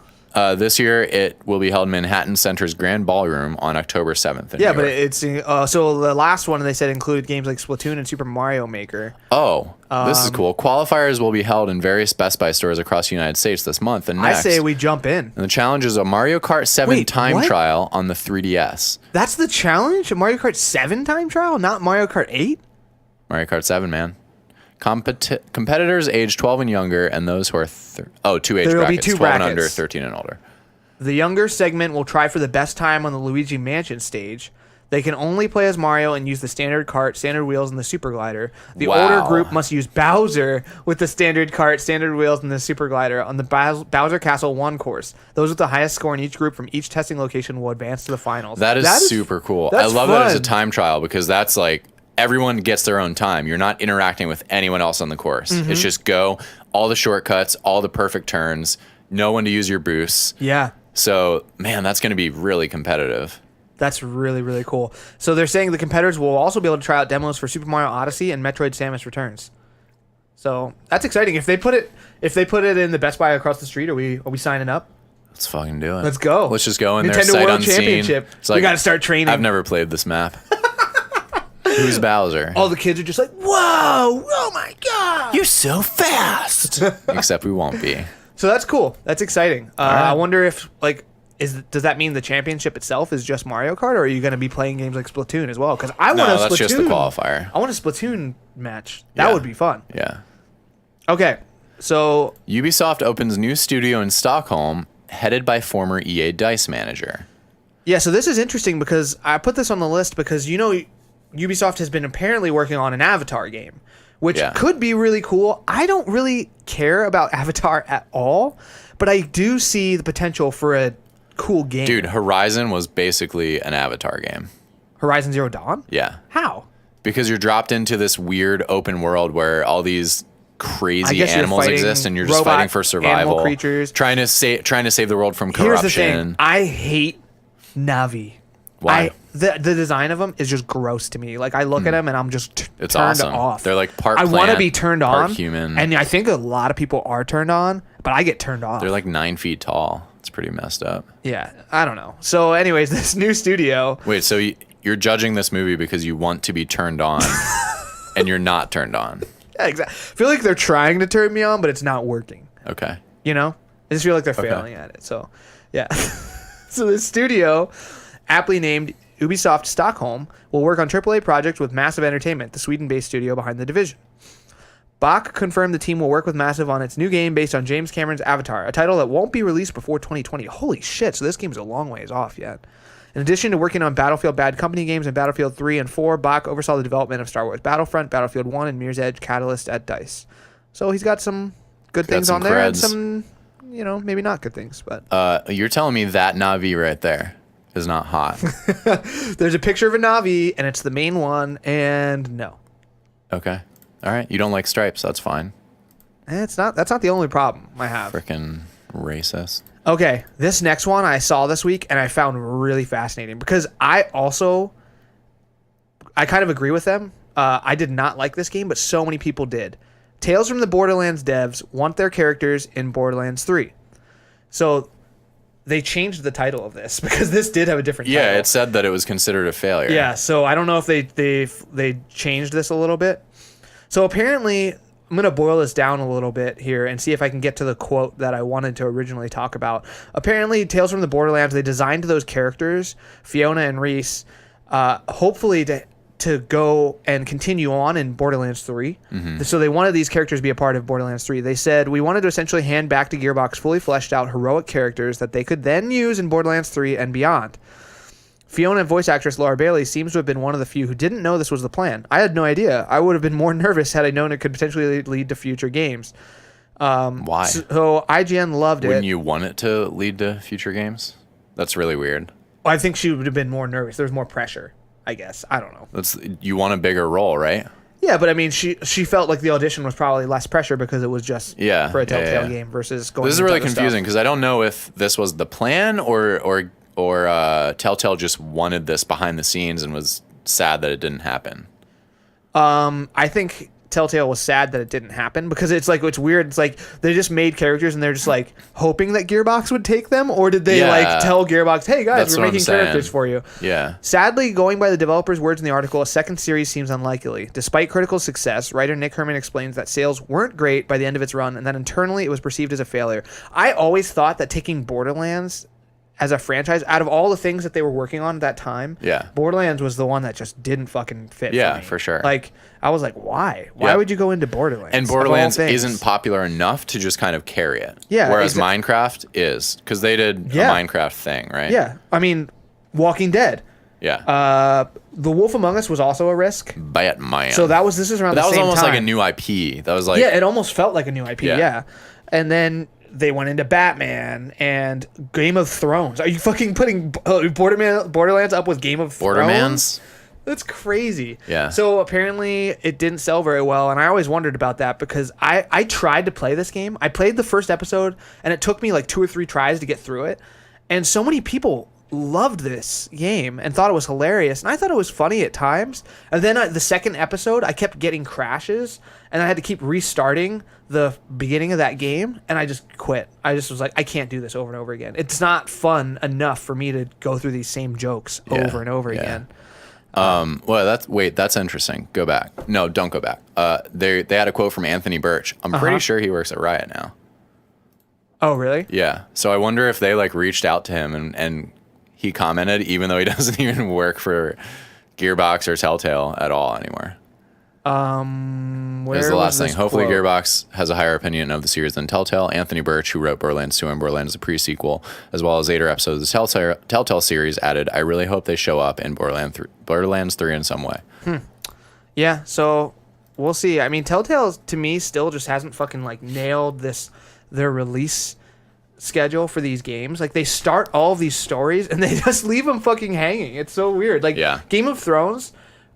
This year, it will be held in Manhattan Center's Grand Ballroom on October 7th. Yeah, but it's so the last one they said included games like Splatoon and Super Mario Maker. Oh, this is cool. Qualifiers will be held in various Best Buy stores across the United States this month and next. I say we jump in. And the challenge is a Mario Kart 7 time trial on the 3DS. That's the challenge? A Mario Kart 7 time trial, not Mario Kart 8? Mario Kart 7, man. Competitors age 12 and younger, and those who are two age There'll brackets, be 12 and under, 13 and older. The younger segment will try for the best time on the Luigi Mansion stage. They can only play as Mario and use the standard cart, standard wheels, and the super glider. The older group must use Bowser with the standard cart, standard wheels, and the super glider on the Bowser Castle 1 course. Those with the highest score in each group from each testing location will advance to the finals. That is super cool. I love that it's a time trial because that's like, everyone gets their own time. You're not interacting with anyone else on the course. It's just go, all the shortcuts, all the perfect turns, no one to use your boosts. Yeah. So, man, that's going to be really competitive. That's really, really cool. So they're saying the competitors will also be able to try out demos for Super Mario Odyssey and Metroid Samus Returns. So that's exciting. If they put it in the Best Buy across the street, are we signing up? Let's fucking do it. Let's go. Let's just go in there, Nintendo sight World unseen. Championship. It's like, we got to start training. I've never played this map. Who's Bowser? All the kids are just like, whoa, oh my God. You're so fast. Except we won't be. So that's cool. That's exciting. right. I wonder if, like, does that mean the championship itself is just Mario Kart, or are you going to be playing games like Splatoon as well? Because I want a Splatoon. That's just the qualifier. I want a Splatoon match. That would be fun. Yeah. Okay, so Ubisoft opens new studio in Stockholm, headed by former EA DICE manager. yeah, so this is interesting because I put this on the list because Ubisoft has been apparently working on an Avatar game, which could be really cool. I don't really care about Avatar at all, but I do see the potential for a cool game. Dude, Horizon was basically an Avatar game. Horizon Zero Dawn? Yeah. How? Because you're dropped into this weird open world where all these crazy animals exist, and you're just fighting for survival. Animal creatures. Trying to save the world from corruption. Here's the thing. I hate Navi. Why? The design of them is just gross to me. Like, I look at them and I'm just It's turned awesome. off. They're like part I plant, want to be turned part on. human. And I think a lot of people are turned on, but I get turned off. They're like 9 feet tall. It's pretty messed up. Yeah, I don't know. So anyways, this new studio. Wait, so you're judging this movie because you want to be turned on and you're not turned on. Yeah, exactly. I feel like they're trying to turn me on, but it's not working. Okay. You know? I just feel like they're failing at it. So, yeah. So the studio, aptly named Ubisoft Stockholm, will work on AAA projects with Massive Entertainment, the Sweden-based studio behind The Division. Bach confirmed the team will work with Massive on its new game based on James Cameron's Avatar, a title that won't be released before 2020. Holy shit, so this game's a long ways off yet. In addition to working on Battlefield Bad Company games and Battlefield 3 and 4, Bach oversaw the development of Star Wars Battlefront, Battlefield 1, and Mirror's Edge Catalyst at DICE. So he's got some good things on there and some, maybe not good things. But you're telling me that Navi right there is not hot. There's a picture of a Navi, and it's the main one, and no. Okay. All right. You don't like stripes. That's fine. That's not the only problem I have. Freaking racist. Okay, this next one I saw this week and I found really fascinating because I kind of agree with them. I did not like this game, but so many people did. Tales from the Borderlands devs want their characters in Borderlands 3. So they changed the title of this because this did have a different title. Yeah, it said that it was considered a failure. Yeah, so I don't know if they changed this a little bit. So apparently, I'm going to boil this down a little bit here and see if I can get to the quote that I wanted to originally talk about. Apparently, Tales from the Borderlands, they designed those characters, Fiona and Reese, hopefully to go and continue on in Borderlands 3. Mm-hmm. So they wanted these characters to be a part of Borderlands 3. They said, we wanted to essentially hand back to Gearbox fully fleshed out heroic characters that they could then use in Borderlands 3 and beyond. Fiona voice actress Laura Bailey seems to have been one of the few who didn't know this was the plan. I had no idea. I would have been more nervous had I known it could potentially lead to future games. Why? So IGN loved it. Wouldn't you want it to lead to future games? That's really weird. I think she would have been more nervous. There's more pressure, I guess. I don't know. You want a bigger role, right? Yeah, but I mean, she felt like the audition was probably less pressure because it was just for a Telltale game versus going. This is really confusing because I don't know if this was the plan or Telltale just wanted this behind the scenes and was sad that it didn't happen. I think Telltale was sad that it didn't happen because it's weird. It's like they just made characters and they're just like hoping that Gearbox would take them, or did they tell Gearbox, "Hey guys, we're making characters for you"? Yeah. Sadly, going by the developers' words in the article, a second series seems unlikely. Despite critical success, writer Nick Herman explains that sales weren't great by the end of its run, and that internally it was perceived as a failure. I always thought that taking Borderlands as a franchise, out of all the things that they were working on at that time, Borderlands was the one that just didn't fucking fit. Yeah, for me. for sure. Like, I was like, why? Why would you go into Borderlands? And Borderlands isn't popular enough to just kind of carry it. Yeah. Whereas Minecraft is, because they did a Minecraft thing, right? Yeah. I mean, Walking Dead. Yeah. The Wolf Among Us was also a risk. Batman. So this is around the same time. That was almost like a new IP. That was like... Yeah, it almost felt like a new IP, yeah. And then they went into Batman and Game of Thrones. Are you fucking putting Borderlands up with Game of Thrones? That's crazy. Yeah. So apparently it didn't sell very well, and I always wondered about that because I tried to play this game. I played the first episode, and it took me like 2 or 3 tries to get through it. And so many people loved this game and thought it was hilarious, and I thought it was funny at times. And then the second episode, I kept getting crashes, and I had to keep restarting the beginning of that game, and I just quit. I just was like, I can't do this over and over again. It's not fun enough for me to go through these same jokes over and over again. Well, that's interesting. Go back. No, don't go back. They had a quote from Anthony Birch. I'm pretty sure he works at Riot now. Oh, really? Yeah. So I wonder if they like reached out to him and he commented, even though he doesn't even work for Gearbox or Telltale at all anymore. Where's the last thing. Hopefully Gearbox has a higher opinion of the series than Telltale. Anthony Birch, who wrote Borderlands 2 and Borderlands the pre-sequel, as well as later episodes of the Telltale series, added, I really hope they show up in Borderlands 3 in some way. Yeah, so we'll see. I mean, Telltale, to me, still just hasn't fucking, like, nailed their release schedule for these games. Like, they start all of these stories and they just leave them fucking hanging. It's so weird. Like, Game of Thrones,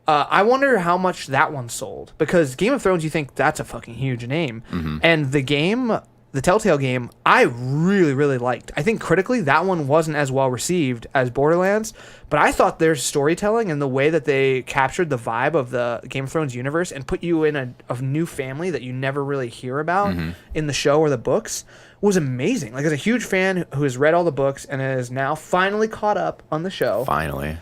I wonder how much that one sold, because Game of Thrones, you think that's a fucking huge name. And the Telltale game, I really, really liked. I think critically that one wasn't as well received as Borderlands, but I thought their storytelling and the way that they captured the vibe of the Game of Thrones universe and put you in a new family that you never really hear about in the show or the books was amazing. Like, as a huge fan who has read all the books and is now finally caught up on the show. Finally.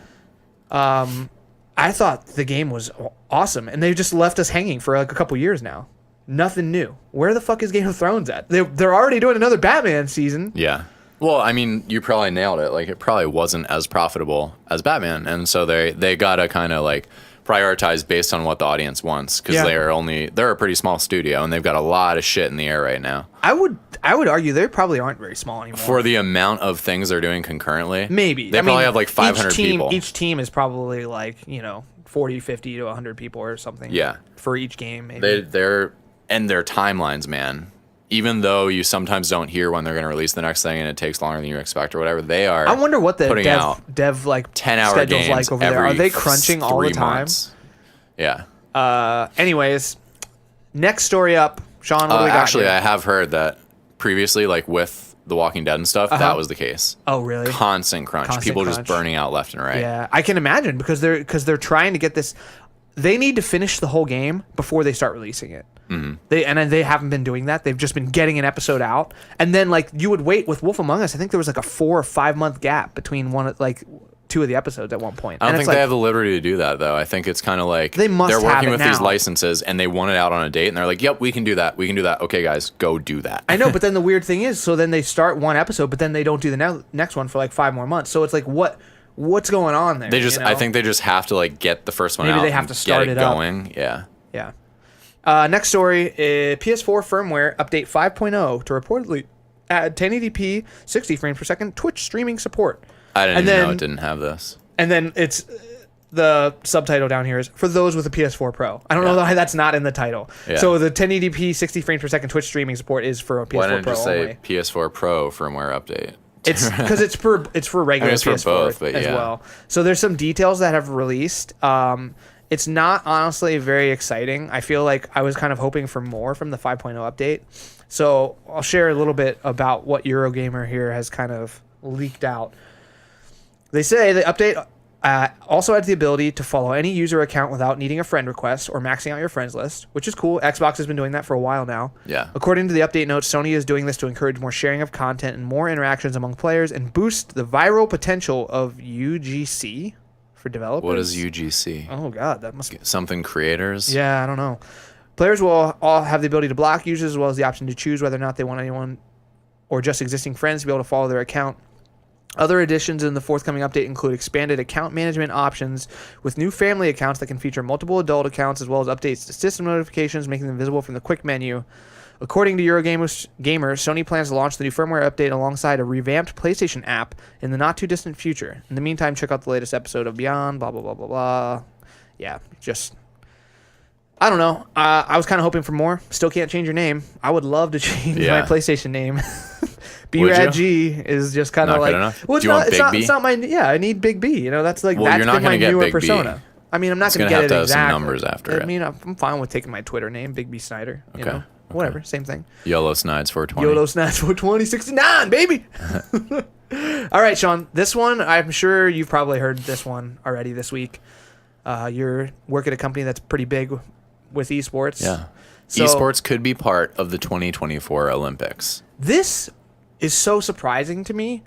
I thought the game was awesome, and they've just left us hanging for like a couple years now. Nothing new. Where the fuck is Game of Thrones at? They're already doing another Batman season. Yeah. Well, I mean, you probably nailed it. Like, it probably wasn't as profitable as Batman, and so they gotta kind of like prioritize based on what the audience wants, because they're a pretty small studio and they've got a lot of shit in the air right now. I would argue they probably aren't very small anymore. For the amount of things they're doing concurrently. Maybe. They probably have like 500 people. Each team is probably like, 40, 50 to 100 people or something. Yeah. For each game, maybe. And their timelines, man. Even though you sometimes don't hear when they're going to release the next thing and it takes longer than you expect or whatever, they are. I wonder what the dev like 10-hour schedule's games like over there. Are they crunching all the time? Months. Yeah. Anyways, next story up. Shawn, what do we got actually, here? I have heard that previously, like with The Walking Dead and stuff, that was the case. Oh, really? Constant crunch. People just burning out left and right. Yeah, I can imagine, because they're trying to get this. They need to finish the whole game before they start releasing it. They haven't been doing that. They've just been getting an episode out, and then like you would wait with Wolf Among Us. I think there was like a 4 or 5 month gap between two of the episodes at one point. I don't think they have the liberty to do that, though. I think it's kind of like they're working with these licenses and they want it out on a date, and they're like, "Yep, we can do that. We can do that. Okay, guys, go do that." I know, but then the weird thing is, so then they start one episode, but then they don't do the next one for like 5 more months. So it's like, what's going on there? I think they just have to like get the first one out. Maybe they have to start it going. Yeah. Yeah. Next story is PS4 firmware update 5.0 to reportedly add 1080p 60 frames per second Twitch streaming support. I didn't even know it didn't have this. And then it's the subtitle down here is for those with a PS4 Pro. I don't know why that's not in the title. Yeah. So the 1080p 60 frames per second Twitch streaming support is for a PS4 Pro. Why didn't you say only. PS4 Pro firmware update? It's because it's for regular PS4 for both, as well. So there's some details that have released. It's not honestly very exciting. I feel like I was kind of hoping for more from the 5.0 update. So I'll share a little bit about what Eurogamer here has kind of leaked out. They say the update also adds the ability to follow any user account without needing a friend request or maxing out your friends list, which is cool. Xbox has been doing that for a while now. Yeah. According to the update notes, Sony is doing this to encourage more sharing of content and more interactions among players and boost the viral potential of UGC for developers. What is UGC? Oh, God. That must be something creators? Yeah, I don't know. Players will all have the ability to block users as well as the option to choose whether or not they want anyone or just existing friends to be able to follow their account. Other additions in the forthcoming update include expanded account management options with new family accounts that can feature multiple adult accounts, as well as updates to system notifications, making them visible from the quick menu. According to Eurogamer, Sony plans to launch the new firmware update alongside a revamped PlayStation app in the not-too-distant future. In the meantime, check out the latest episode of Beyond, blah, blah, blah, blah, blah. Yeah, just... I don't know. I was kind of hoping for more. Still can't change your name. I would love to change my PlayStation name. BRADG is just kind of like... Well, it's not, it's not my... Yeah, I need Big B. That's like... that's been my newer persona. I mean, I'm not going to get it exactly. Some numbers after it. I mean, I'm fine with taking my Twitter name, Big B Snyder. Okay. whatever, same thing. YOLO Snides 420. YOLO Snatch for 2069, baby. All right, Shawn. This one, I'm sure you've probably heard this one already this week. You're work at a company that's pretty big with esports. Yeah. So, Esports could be part of the 2024 Olympics. This is so surprising to me,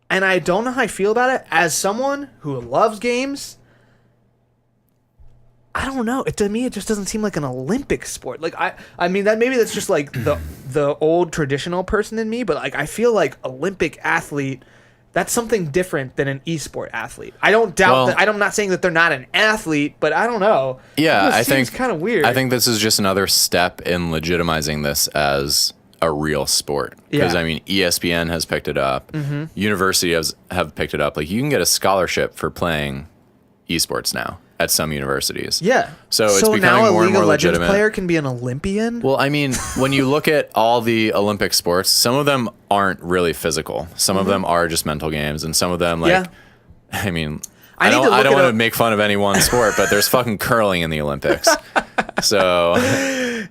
and I don't know how I feel about it. As someone who loves games, I don't know. To me, it just doesn't seem like an Olympic sport. Like I mean that maybe that's just like the old traditional person in me, but like I feel like Olympic athlete, that's something different than an esport athlete. I don't doubt that. I'm not saying that they're not an athlete, but I don't know. Yeah, I think it's kind of weird. I think this is just another step in legitimizing this as a real sport. Because I mean, ESPN has picked it up. Universities have picked it up. Like you can get a scholarship for playing esports now at some universities. Yeah. So it's becoming now a more and League more of Legends legitimate. player can be an Olympian. Well, I mean, when you look at all the Olympic sports, some of them aren't really physical. Some of them are just mental games, and some of them, like, I mean, I don't want to make fun of any one sport, but there's fucking curling in the Olympics. So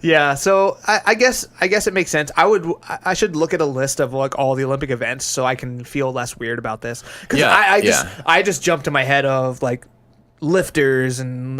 yeah, so I guess it makes sense. I should look at a list of like all the Olympic events so I can feel less weird about this. Because I just jumped to my head of like lifters and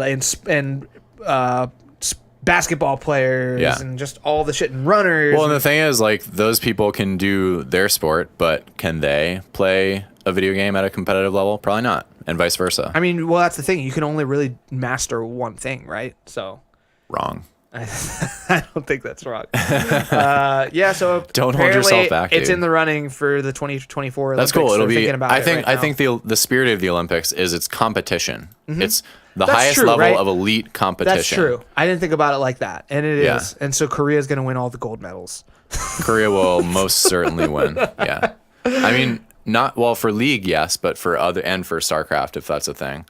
basketball players and just all the shit and runners. Well, and the thing is, like, those people can do their sport, but can they play a video game at a competitive level? Probably not, and vice versa. I mean, well, that's the thing. You can only really master one thing, right? So wrong. I don't think that's wrong. So don't hold yourself back, dude. It's in the running for the 2024 Olympics. That's cool. It'll be. I think the spirit of the Olympics is it's competition. It's the That's highest true, level right? of elite competition. That's true. I didn't think about it like that, and it is. And so Korea's going to win all the gold medals. Korea will most certainly win. Yeah. I mean, not well for League, yes, but for other and for StarCraft, if that's a thing.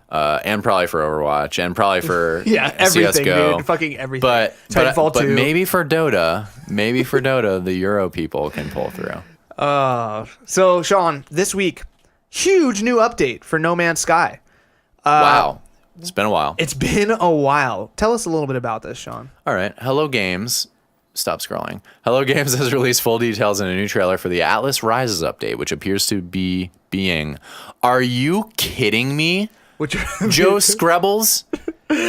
And probably for Overwatch, and probably for everything, CSGO. dude. Fucking everything. But maybe for Dota, the Euro people can pull through. So Shawn, this week, huge new update for No Man's Sky. Wow, it's been a while. It's been a while. Tell us a little bit about this, Shawn. All right, Hello Games. Stop scrolling. Hello Games has released full details in a new trailer for the Atlas Rises update, which appears to be being. Are you kidding me? Joe Screbbles?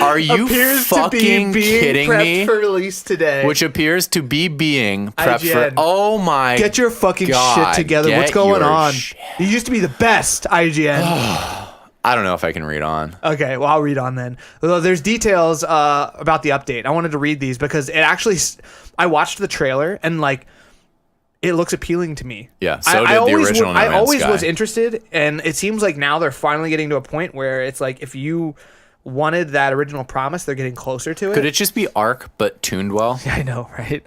Are you fucking kidding me? For release today. Which appears to be being prepped IGN. for. Oh my! Get your fucking shit together. What's going on? You used to be the best, IGN. I don't know if I can read on. Okay, well, I'll read on then. Well, there's details about the update. I wanted to read these because it actually. I watched the trailer and like. It looks appealing to me. Yeah, so did the original No Man's Sky. I always was interested, and it seems like now they're finally getting to a point where it's like if you wanted that original promise, they're getting closer to it. Could it just be Ark, but tuned well? Yeah, I know, right?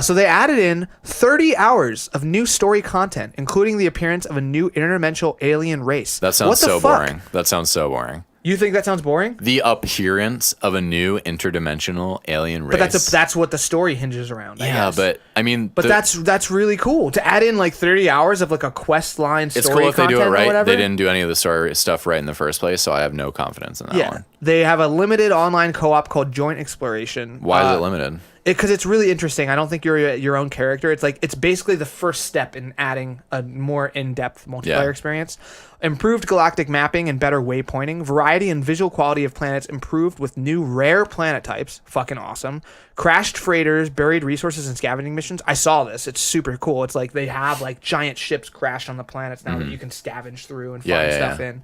So they added in 30 hours of new story content, including the appearance of a new interdimensional alien race. That sounds so boring. That sounds so boring. You think that sounds boring? The appearance of a new interdimensional alien race. But that's what the story hinges around. I guess. But I mean, that's really cool to add in like 30 hours of like a quest line story. It's cool if they do it right. They didn't do any of the story stuff right in the first place, so I have no confidence in that one. They have a limited online co-op called Joint Exploration. Why is it limited? Because it's really interesting. I don't think you're your own character. It's like it's basically the first step in adding a more in-depth multiplayer experience. Improved galactic mapping and better waypointing. Variety and visual quality of planets improved with new rare planet types. Fucking awesome. Crashed freighters, buried resources, and scavenging missions. I saw this. It's super cool. It's like they have like giant ships crashed on the planets now that you can scavenge through and find stuff in.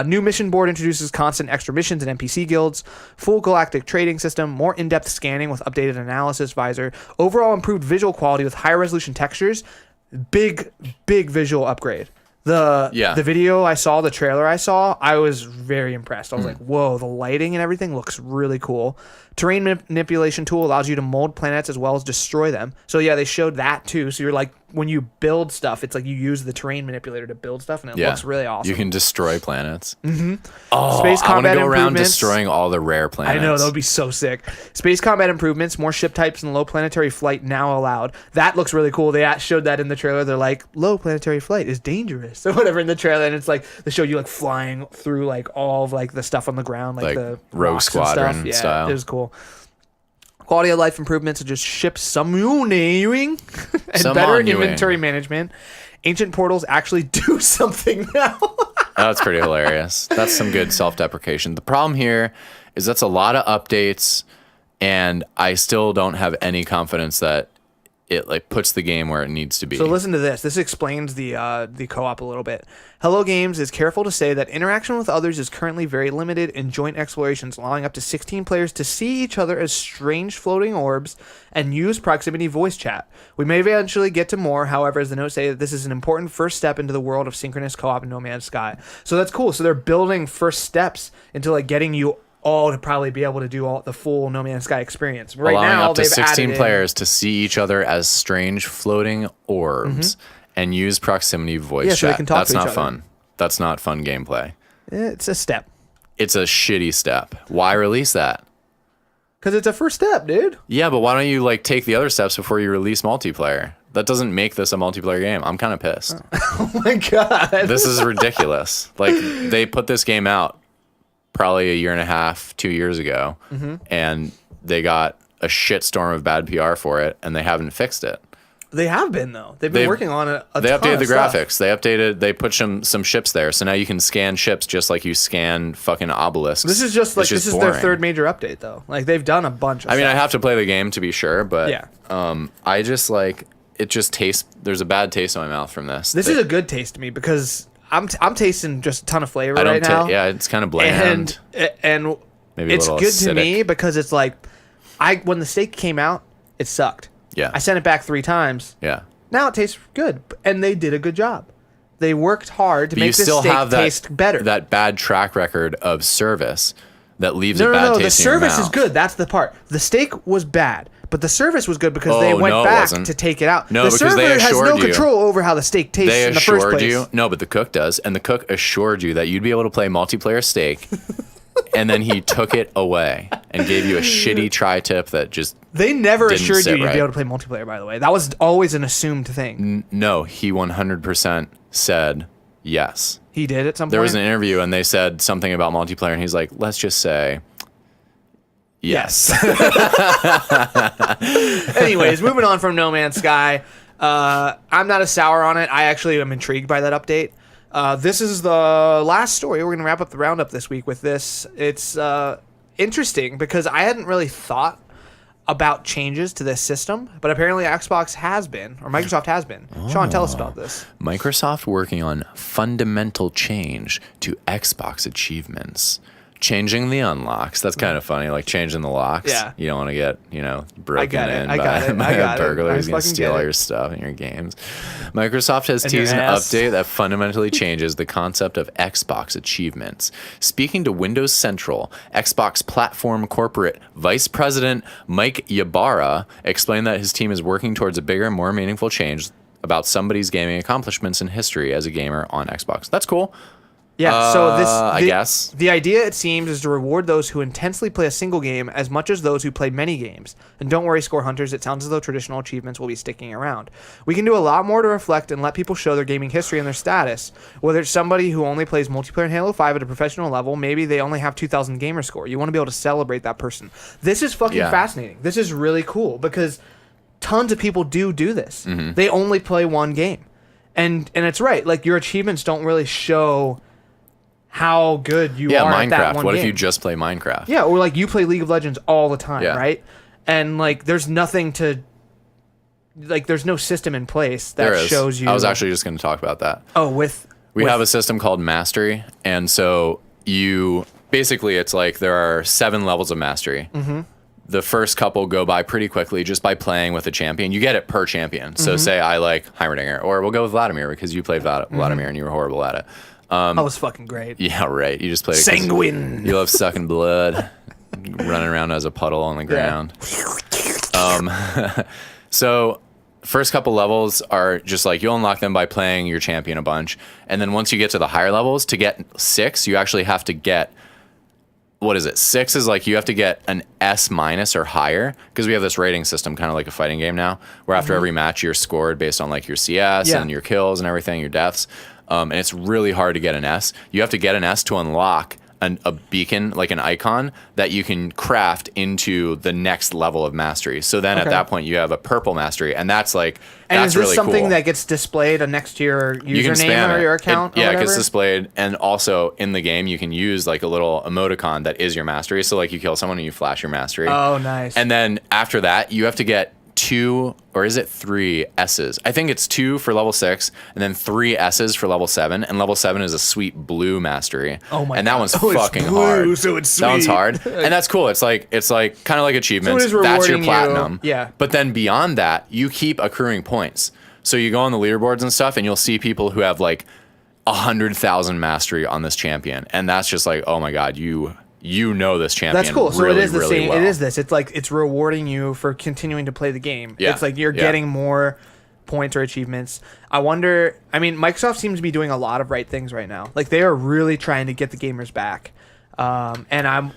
New mission board introduces constant extra missions and NPC guilds, full galactic trading system, more in-depth scanning with updated analysis visor, overall improved visual quality with high resolution textures, big visual upgrade. The video I saw, the trailer I saw, I was very impressed. I was like, whoa, the lighting and everything looks really cool. Terrain manipulation tool allows you to mold planets as well as destroy them. So yeah, they showed that too. So you're like, when you build stuff, it's like you use the terrain manipulator to build stuff, and it looks really awesome. You can destroy planets. Oh, space combat I want to go around destroying all the rare planets. I know, that would be so sick. Space combat improvements, more ship types, and low planetary flight now allowed. That looks really cool. They showed that in the trailer. They're like, low planetary flight is dangerous, or whatever in the trailer, and it's like they show you like flying through like all of like the stuff on the ground, like the Rogue Squadron stuff. style. It was cool. Quality of life improvements such as ship summoning and better inventory management. Ancient portals actually do something now. That's pretty hilarious. That's some good self-deprecation. The problem here is that's a lot of updates, and I still don't have any confidence that it like puts the game where it needs to be. So listen to this. This explains the co-op a little bit. Hello Games is careful to say that interaction with others is currently very limited in joint explorations, allowing up to 16 players to see each other as strange floating orbs and use proximity voice chat. We may eventually get to more, however, as the notes say, that this is an important first step into the world of synchronous co-op in No Man's Sky. So that's cool. So they're building first steps into like getting you all to probably be able to do all the full No Man's Sky experience. Right allowing now, up to they've 16 added players to see each other as strange floating orbs and use proximity voice so they chat. can talk That's to each not other. fun. That's not fun gameplay. It's a step. It's a shitty step. Why release that? Because it's a first step, dude. Yeah, but why don't you like take the other steps before you release multiplayer? That doesn't make this a multiplayer game. I'm kind of pissed. Oh my god. This is ridiculous. Like they put this game out probably a year and a half, 2 years ago, and they got a shitstorm of bad PR for it, and they haven't fixed it. They have been though. They've been working on it. They updated the graphics. They put some ships there, so now you can scan ships just like you scan fucking obelisks. This is just like this is boring. their third major update though. Like they've done a bunch of I mean, stuff. I have to play the game to be sure, but Yeah. I just like it. Just tastes. There's a bad taste in my mouth from this. This is a good taste to me because I'm tasting just a ton of flavor right now. Yeah, it's kind of bland. And Maybe a it's little good acidic. to me because it's like when the steak came out, it sucked. Yeah. I sent it back 3 times. Yeah. Now it tastes good, and they did a good job. They worked hard to But make you this still steak have taste better. that bad track record of service that leaves a bad No. The taste in your service is mouth. good. That's the part. The steak was bad, but the service was good because Oh, they went no, it back wasn't. to take it out. No, the because they server has assured no you. control over how the steak tastes They in the first assured place. you. No, but the cook does, and the cook assured you that you'd be able to play multiplayer steak. And then he took it away and gave you a shitty tri-tip that just They never didn't assured you sit you'd right. be able to play multiplayer, by the way. That was always an assumed thing. No, he 100% said yes. He did at some point. There was an interview and they said something about multiplayer and he's like, let's just say yes. Anyways, moving on from No Man's Sky. I'm not as sour on it. I actually am intrigued by that update. This is the last story. We're going to wrap up the roundup this week with this. It's interesting because I hadn't really thought about changes to this system, but apparently Xbox has been, or Microsoft has been. Shawn, tell us about this. Microsoft working on fundamental change to Xbox achievements. Changing the unlocks. That's kind of funny. Like changing the locks. Yeah. You don't want to get, broken in I got it. by a burglar I who's going to fucking steal get all it. your stuff in your games. Microsoft has And your teased an ass. update that fundamentally changes the concept of Xbox achievements. Speaking to Windows Central, Xbox Platform Corporate Vice President Mike Ybarra explained that his team is working towards a bigger, more meaningful change about somebody's gaming accomplishments and history as a gamer on Xbox. That's cool. Yeah, so I guess. The idea, it seems, is to reward those who intensely play a single game as much as those who play many games. And don't worry, score hunters, it sounds as though traditional achievements will be sticking around. We can do a lot more to reflect and let people show their gaming history and their status. Whether it's somebody who only plays multiplayer in Halo 5 at a professional level, maybe they only have 2,000 gamer score. You want to be able to celebrate that person. This is fucking fascinating. This is really cool because tons of people do this. Mm-hmm. They only play one game. And it's right. Like, your achievements don't really show how good you are at that Minecraft. one What game. if you just play Minecraft? Yeah, or like you play League of Legends all the time, Yeah. right? And like there's nothing to like there's no system in place that There is. shows you I was actually just going to talk about that. Oh, We have a system called Mastery, and so you basically it's like there are 7 levels of Mastery. Mm-hmm. The first couple go by pretty quickly just by playing with a champion. You get it per champion. So say I like Heimerdinger, or we'll go with Vladimir because you played Vladimir and you were horrible at it. that was fucking great. Yeah, right. You just played it 'cause Sanguine. you love sucking blood, running around as a puddle on the ground. So first couple levels are just like you'll unlock them by playing your champion a bunch, and then once you get to the higher levels, to get 6, you actually have to get 6 is like you have to get an S- or higher because we have this rating system, kind of like a fighting game now, where after every match you're scored based on like your CS Yeah. and your kills and everything, your deaths. And it's really hard to get an S. You have to get an S to unlock a beacon, like an icon that you can craft into the next level of mastery. So then at that point you have a purple mastery, and that's like and that's is this really something cool. that gets displayed next to your You can username spam or it. your account? It gets displayed, and also in the game you can use like a little emoticon that is your mastery. So like you kill someone and you flash your mastery. Oh, nice. And then after that you have to get 2 or is it 3 S's? I think it's 2 for level 6 and then 3 S's for level 7. And level 7 is a sweet blue mastery. Oh my And that God. one's Oh, it's fucking blue, hard. so it's That one's sweet. hard. And that's cool. It's like kind of like achievements. So it is That's your rewarding platinum. you. Yeah. But then beyond that, you keep accruing points. So you go on the leaderboards and stuff and you'll see people who have like 100,000 mastery on this champion. And that's just like, oh my God, you know this champion. That's cool. So really, it is the really same. well. It is this. It's like it's rewarding you for continuing to play the game. Yeah. It's like you're getting more points or achievements. I wonder. I mean, Microsoft seems to be doing a lot of right things right now. Like they are really trying to get the gamers back. And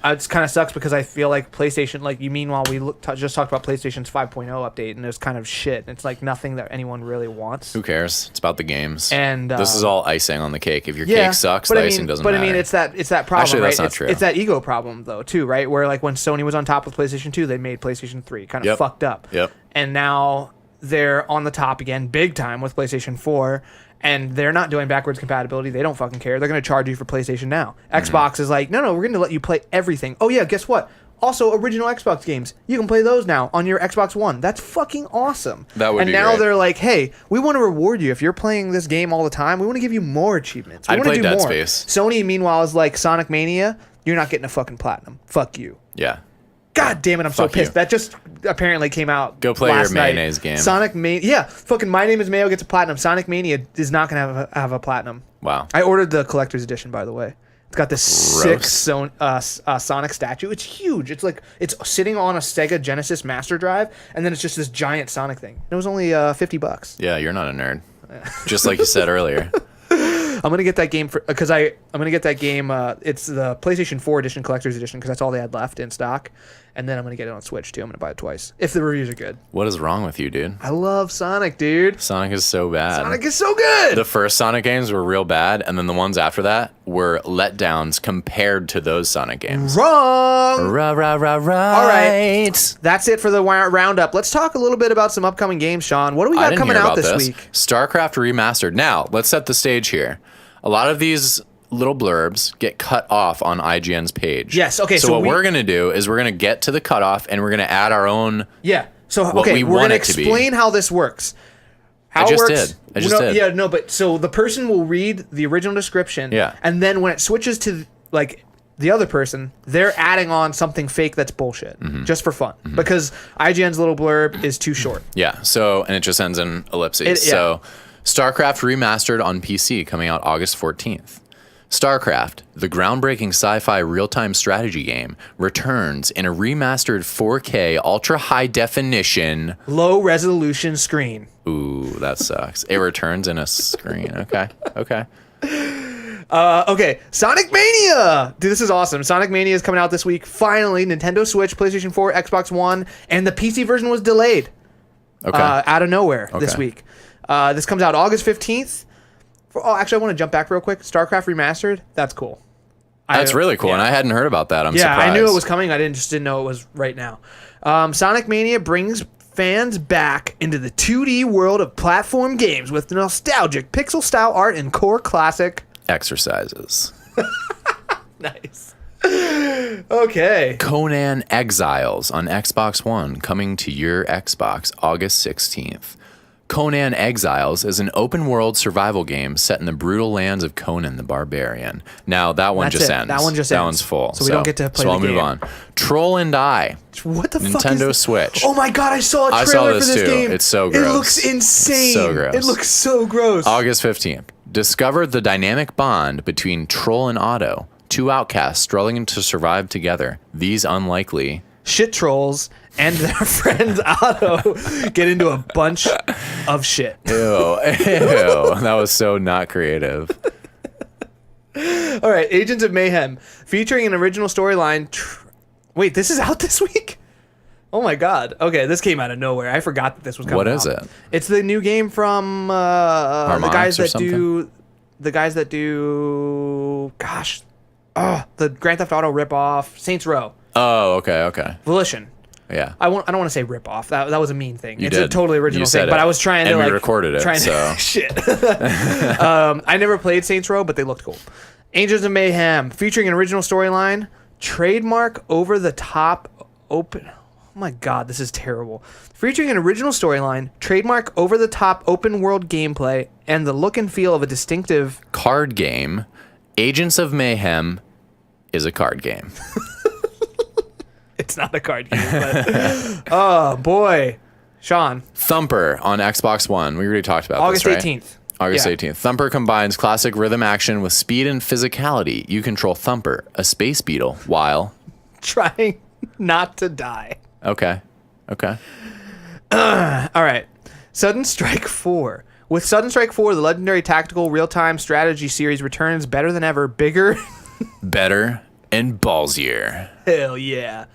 it kind of sucks because I feel like PlayStation. Like meanwhile, we just talked about PlayStation's 5.0 update, and it's kind of shit. It's like nothing that anyone really wants. Who cares? It's about the games. And this is all icing on the cake. If your cake sucks, the icing doesn't matter. But I mean, it's that problem, Actually, right? that's not true. It's that ego problem though, too, right? Where like when Sony was on top with PlayStation 2, they made PlayStation 3 kind of fucked up. Yep. And now they're on the top again, big time with PlayStation 4. And they're not doing backwards compatibility. They don't fucking care. They're going to charge you for PlayStation Now. Xbox is like, no, we're going to let you play everything. Oh, yeah, guess what? Also, original Xbox games. You can play those now on your Xbox One. That's fucking awesome. That would and be now great. they're like, hey, we want to reward you. If you're playing this game all the time, we want to give you more achievements. We I'd want to play do Dead more. Space. Sony, meanwhile, is like, Sonic Mania, you're not getting a fucking platinum. Fuck you. Yeah. God damn it, I'm so Fuck you. pissed. That just apparently came out. Go play your last night. mayonnaise game. Sonic Mania. Yeah, fucking My Name is Mayo gets a platinum. Sonic Mania is not going to have a platinum. Wow. I ordered the collector's edition, by the way. It's got this sick Gross. Sonic statue. It's huge. It's like it's sitting on a Sega Genesis Master Drive, and then it's just this giant Sonic thing. It was only $50. Yeah, you're not a nerd. Just like you said earlier. I'm gonna get that game because I'm gonna get that game. It's the PlayStation 4 edition, collector's edition, because that's all they had left in stock. And then I'm gonna get it on Switch too. I'm gonna buy it twice if the reviews are good. What is wrong with you, dude? I love Sonic, dude. Sonic is so bad. Sonic is so good. The first Sonic games were real bad, and then the ones after that were letdowns compared to those Sonic games. Wrong. Right. All right. That's it for the roundup. Let's talk a little bit about some upcoming games, Sean. What do we I got didn't coming hear out about this week? StarCraft Remastered. Now, let's set the stage here. A lot of these little blurbs get cut off on IGN's page. Yes, okay, So, so what we- we're going to do is we're going to get to the cutoff and we're going to add our own. Yeah. So What okay, we we're want gonna it to be. explain how this works. How I just it works, did. I just did. Yeah, no, but so the person will read the original description. Yeah. And then when it switches to like the other person, they're adding on something fake that's bullshit, just for fun, because IGN's little blurb is too short. Yeah. So, and it just ends in ellipses. Yeah. So, StarCraft Remastered on PC coming out August 14th. StarCraft, the groundbreaking sci-fi real-time strategy game, returns in a remastered 4K ultra-high definition. Low resolution screen. Ooh, that sucks. It returns in a screen. Okay. Okay, Sonic Mania! Dude, this is awesome. Sonic Mania is coming out this week. Finally, Nintendo Switch, PlayStation 4, Xbox One, and the PC version was delayed out of nowhere this week. This comes out August 15th. Actually, I want to jump back real quick. StarCraft Remastered, that's cool. That's really cool, and I hadn't heard about that. I'm surprised. I knew it was coming. I didn't know it was right now. Sonic Mania brings fans back into the 2D world of platform games with nostalgic pixel-style art and core classic exercises. Nice. Okay. Conan Exiles on Xbox One coming to your Xbox August 16th. Conan Exiles is an open-world survival game set in the brutal lands of Conan the Barbarian. Now, that one That's just it. ends. That one just That ends. one's full. So we don't get to play So the I'll move game. on. Troll and Die. What the fuck is Nintendo this? Switch. Oh my god, I saw a I saw trailer this for this too. game. It's so It gross. looks insane. So gross. It looks so gross. August 15th. Discover the dynamic bond between Troll and Otto, two outcasts struggling to survive together. These unlikely Shit trolls and their friend Otto get into a bunch of shit. Ew. That was so not creative. All right, Agents of Mayhem, featuring an original storyline. Wait, this is out this week? Oh my god. Okay, this came out of nowhere. I forgot that this was coming out. What is it? It's the new game from the guys or that something? do gosh, the Grand Theft Auto ripoff, Saints Row, Oh, okay. Volition. Yeah. I don't want to say ripoff. That was a mean thing. It's did. a totally original You said thing. it. But I was trying to And we recorded it, so. Shit. I never played Saints Row, but they looked cool. Angels of Mayhem, featuring an original storyline, trademark over the top open. Oh my god, this is terrible. Featuring an original storyline, trademark over the top open world gameplay, and the look and feel of a distinctive Card game. Agents of Mayhem is a card game. It's not a card game, but oh boy. Shawn. Thumper on Xbox One. We already talked about August this, right? 18th. August Yeah. 18th. Thumper combines classic rhythm action with speed and physicality. You control Thumper, a space beetle, while... Trying not to die. Okay. All right. Sudden Strike 4. With Sudden Strike 4, the legendary tactical real-time strategy series returns better than ever, bigger. Better and ballsier. Hell yeah.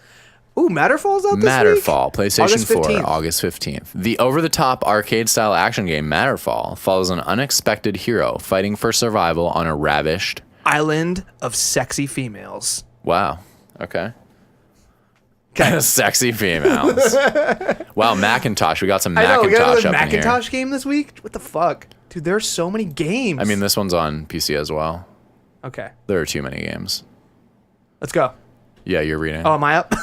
Ooh, Matterfall's out this week? Matterfall, PlayStation August 4, 15th. August 15th. The over-the-top arcade-style action game Matterfall follows an unexpected hero fighting for survival on a ravished... Island of sexy females. Wow. Okay. Okay. Sexy females. Wow, Macintosh. We got some I know, we got Macintosh another up in here. Macintosh game this week? What the fuck? Dude, there's so many games. I mean, this one's on PC as well. Okay. There are too many games. Let's go. Yeah, you're reading. Oh, am I up?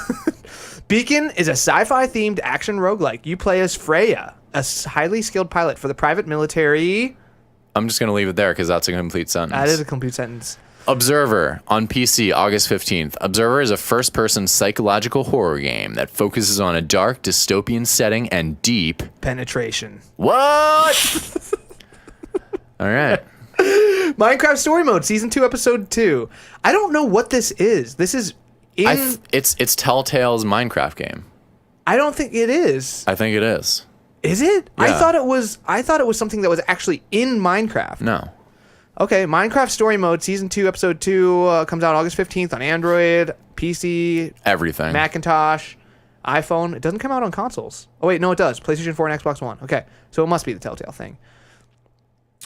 Beacon is a sci-fi themed action roguelike. You play as Freya, a highly skilled pilot for the private military. I'm just going to leave it there because that's a complete sentence. That is a complete sentence. Observer on PC, August 15th. Observer is a first-person psychological horror game that focuses on a dark dystopian setting and deep... Penetration. What? All right. Minecraft Story Mode, Season 2, Episode 2. I don't know what this is. This is in... It's Telltale's Minecraft game. I don't think it is. I think it is. Is it? Yeah. I thought it was something that was actually in Minecraft. No. Okay, Minecraft Story Mode, Season 2, Episode 2 comes out August 15th on Android, PC, Everything. Macintosh, iPhone. It doesn't come out on consoles. Oh, wait, no, it does. PlayStation 4 and Xbox One. Okay, so it must be the Telltale thing.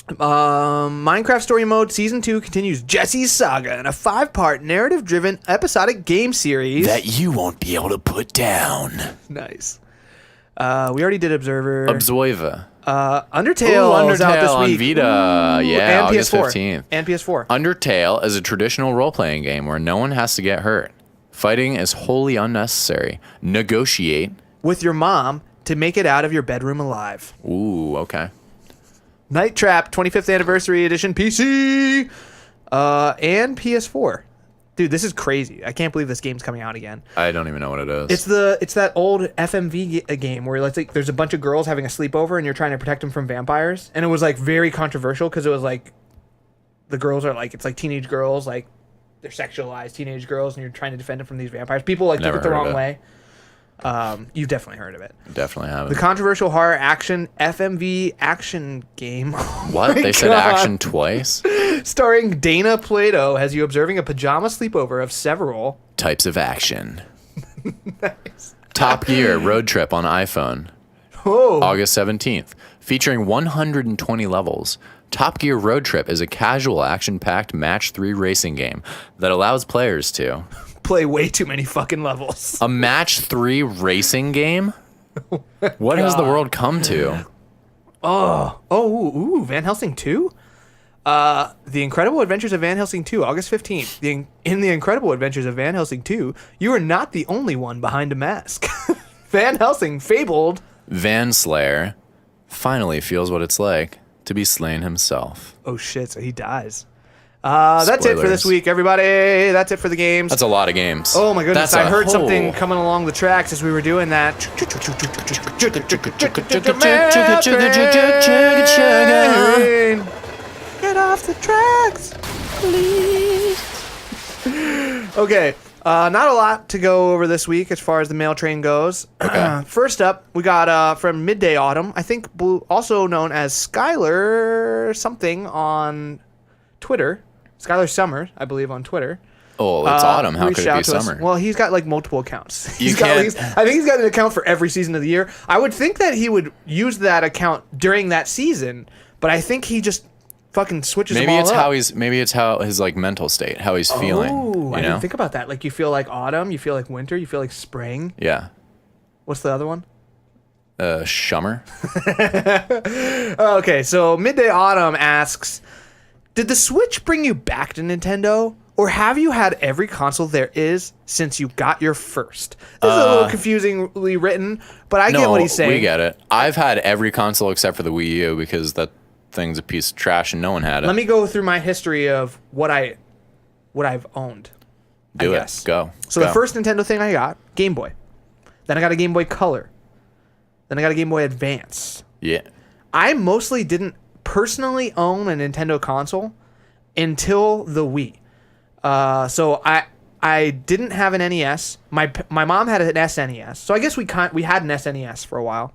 Minecraft Story Mode Season 2 continues Jesse's saga in a 5-part narrative-driven episodic game series. That you won't be able to put down. Nice. We already did Observer. Observer. Undertale is out this on week. Vita. Yeah, and August PS4. 15th. And PS4. Undertale is a traditional role-playing game where no one has to get hurt. Fighting is wholly unnecessary. Negotiate. With your mom to make it out of your bedroom alive. Ooh, okay. Night Trap 25th Anniversary Edition PC and PS4. Dude, this is crazy. I can't believe this game's coming out again. I don't even know what it is. It's that old FMV game where like there's a bunch of girls having a sleepover and you're trying to protect them from vampires. And it was like very controversial because it was like the girls are like, it's like teenage girls, like they're sexualized teenage girls, and you're trying to defend them from these vampires. People like took Never it the heard of wrong it. way. You've definitely heard of it. Definitely haven't. The controversial horror action FMV action game. What? They said God. action twice? Starring Dana Plato has you observing a pajama sleepover of several Types of action. Top Gear Road Trip on iPhone. Oh. August 17th. Featuring 120 levels. Top Gear Road Trip is a casual action-packed match 3 racing game that allows players to... play way too many fucking levels. A match 3 racing game? What has the world come to? Van Helsing 2? The Incredible Adventures of Van Helsing 2, August 15th. In The Incredible Adventures of Van Helsing 2, you are not the only one behind a mask. Van Helsing fabled. Van Slayer finally feels what it's like to be slain himself. Oh shit, so he dies. That's it for this Spoilers. week, everybody. That's it for the games. That's a lot of games. Oh my goodness, That's I a heard whole- something coming along the tracks as we were doing that. Get off the tracks, please. Okay, not a lot to go over this week as far as the mail train goes. Okay. First up, we got from Midday Autumn, I think also known as Skylar something on Twitter. Skylar Summers, I believe, on Twitter. Oh, it's autumn. How could reached it out be to us. summer? Well, he's got like multiple accounts. You He's got can't- at least, I think he's got an account for every season of the year. I would think that he would use that account during that season, but I think he just fucking switches Maybe them all it's up. maybe it's how his like mental state, how he's feeling. Oh, I You know? didn't think about that. Like you feel like autumn, you feel like winter, you feel like spring. Yeah. What's the other one? Shummer. Okay, so Midday Autumn asks, did the Switch bring you back to Nintendo? Or have you had every console there is since you got your first? This is a little confusingly written, but I get what he's saying. We get it. I've had every console except for the Wii U because that thing's a piece of trash and no one had it. Let me go through my history of what I've owned. Do I it. guess. Go. So Go. the first Nintendo thing I got, Game Boy. Then I got a Game Boy Color. Then I got a Game Boy Advance. Yeah. I mostly didn't personally own a Nintendo console until the Wii. So I didn't have an NES. My mom had an SNES. So I guess we had an SNES for a while.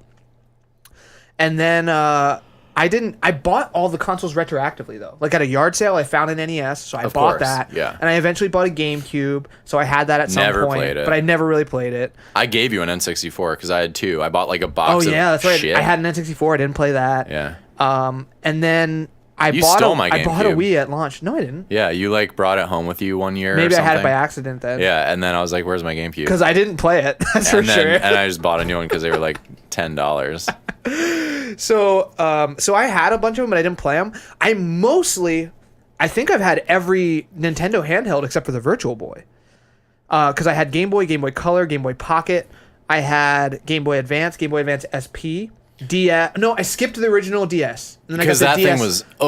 And then I bought all the consoles retroactively though. Like at a yard sale, I found an NES, so I bought that. Yeah. And I eventually bought a GameCube, so I had that at some Never point. played it. But I never really played it. I gave you an N64 because I had two. I bought like a box of that's right. shit. I had an N64. I didn't play that. Yeah. And then I You bought stole my I bought a GameCube. Wii at launch. No, I didn't. Yeah, you like brought it home with you one year. Maybe or I had it something. by accident then. Yeah, and then I was like, "Where's my GameCube?" Because I didn't play it. That's for and then, sure. And I just bought a new one because they were like $10. So I had a bunch of them, but I didn't play them. I think I've had every Nintendo handheld except for the Virtual Boy. Because I had Game Boy, Game Boy Color, Game Boy Pocket. I had Game Boy Advance, Game Boy Advance SP, DS. No, I skipped the original DS. Because that thing was it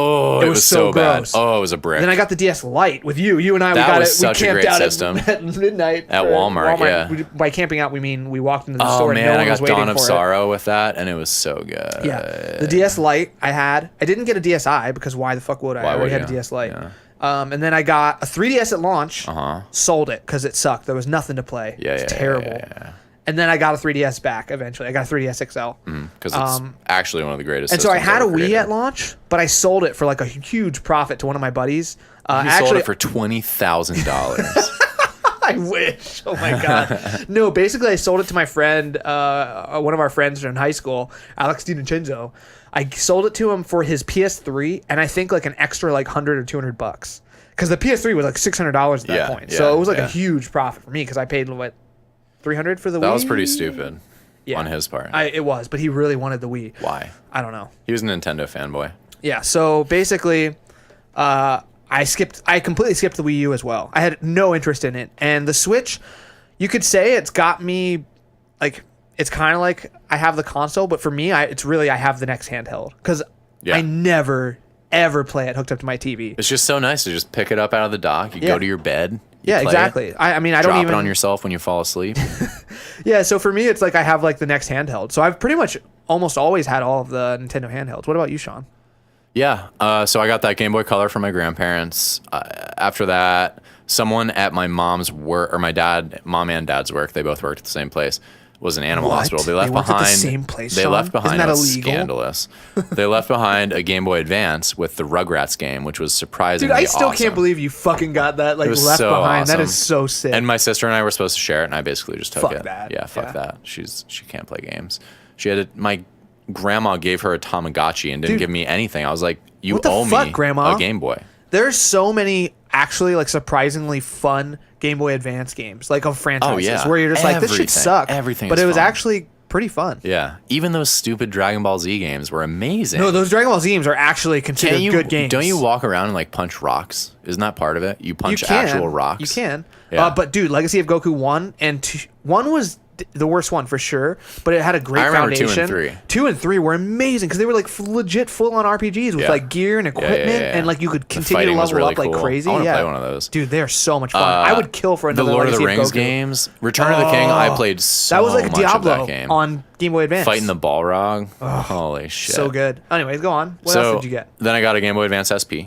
was so bad. gross. Oh, it was a brick. Then I got the DS Lite with you. You and I, That we got was it. such We a camped great out system. at midnight At Walmart, yeah. By camping out, we mean we walked into the Oh store and no man, I one was got waiting Dawn of for it. Sorrow with that, and it was so good. Yeah, the DS Lite I had. I didn't get a DSi because why the fuck would I? I already had a DS Lite. Yeah. And then I got a 3DS at launch. Uh-huh. Sold it because it sucked. There was nothing to play. Yeah, It's yeah, terrible. yeah. And then I got a 3DS back eventually. I got a 3DS XL. Because it's actually one of the greatest. And so I systems had a ever Wii created. at launch, but I sold it for like a huge profit to one of my buddies. You sold it for $20,000. I wish. Oh my god. No, basically I sold it to my friend, one of our friends in high school, Alex DiNincenzo. I sold it to him for his PS3 and I think like an extra like $100 or $200 because the PS3 was like $600 at that point. So it was like a huge profit for me because I paid what $300 for the Wii. That was pretty stupid on his part. It was, but he really wanted the Wii. Why? I don't know. He was a Nintendo fanboy. Yeah. So basically, I completely skipped the Wii U as well. I had no interest in it, and the Switch, you could say it's got me, like it's kind of like I have the console, but for me, it's really I have the next handheld because I never ever play it hooked up to my TV. It's just so nice to just pick it up out of the dock. You go to your bed. Yeah, play exactly. It, I mean, I don't drop even it on yourself when you fall asleep. Yeah, so for me, it's like I have like the next handheld. So I've pretty much almost always had all of the Nintendo handhelds. What about you, Shawn? Yeah. So I got that Game Boy Color from my grandparents. After that, someone at my mom's work, or my mom and dad's work, they both worked at the same place, was an animal hospital. They left worked behind at the same place, They Shawn? left behind. Isn't that it was illegal? scandalous. They left behind a Game Boy Advance with the Rugrats game, which was surprisingly Dude, I still awesome. can't believe you fucking got that like It was left so behind. That awesome. is so sick. And my sister and I were supposed to share it, and I basically just took Fuck it. that. Yeah, fuck Yeah. that. She can't play games. My grandma gave her a Tamagotchi and didn't Dude, give me anything. I was like, you what the owe fuck, me Grandma? a Game Boy. There's so many actually like surprisingly fun Game Boy Advance games, like of franchises, yeah. where you're just like, this shit Everything. sucks. Everything but is it was fun. actually pretty fun. Yeah, even those stupid Dragon Ball Z games were amazing. No, those Dragon Ball Z games are actually considered good games. Don't you walk around and like punch rocks? Isn't that part of it? You punch actual rocks. You can. Yeah. But dude, Legacy of Goku 1 and 2, 1 was the worst one for sure, but it had a great I remember 2 foundation. and 3. 2 and 3 were amazing because they were like legit full-on RPGs with like gear and equipment, yeah. and like you could The continue to fighting was level really up like cool. crazy. I want to yeah. play one of those. Dude, they're so much fun. I would kill for another the Lord of the Legacy Rings Goku. games. Return of the King. I played so That was like much Diablo of that game. on Game Boy Advance. Fighting the Balrog. Holy shit. so good. Anyways, go on. What else did you get? Then I got a Game Boy Advance SP.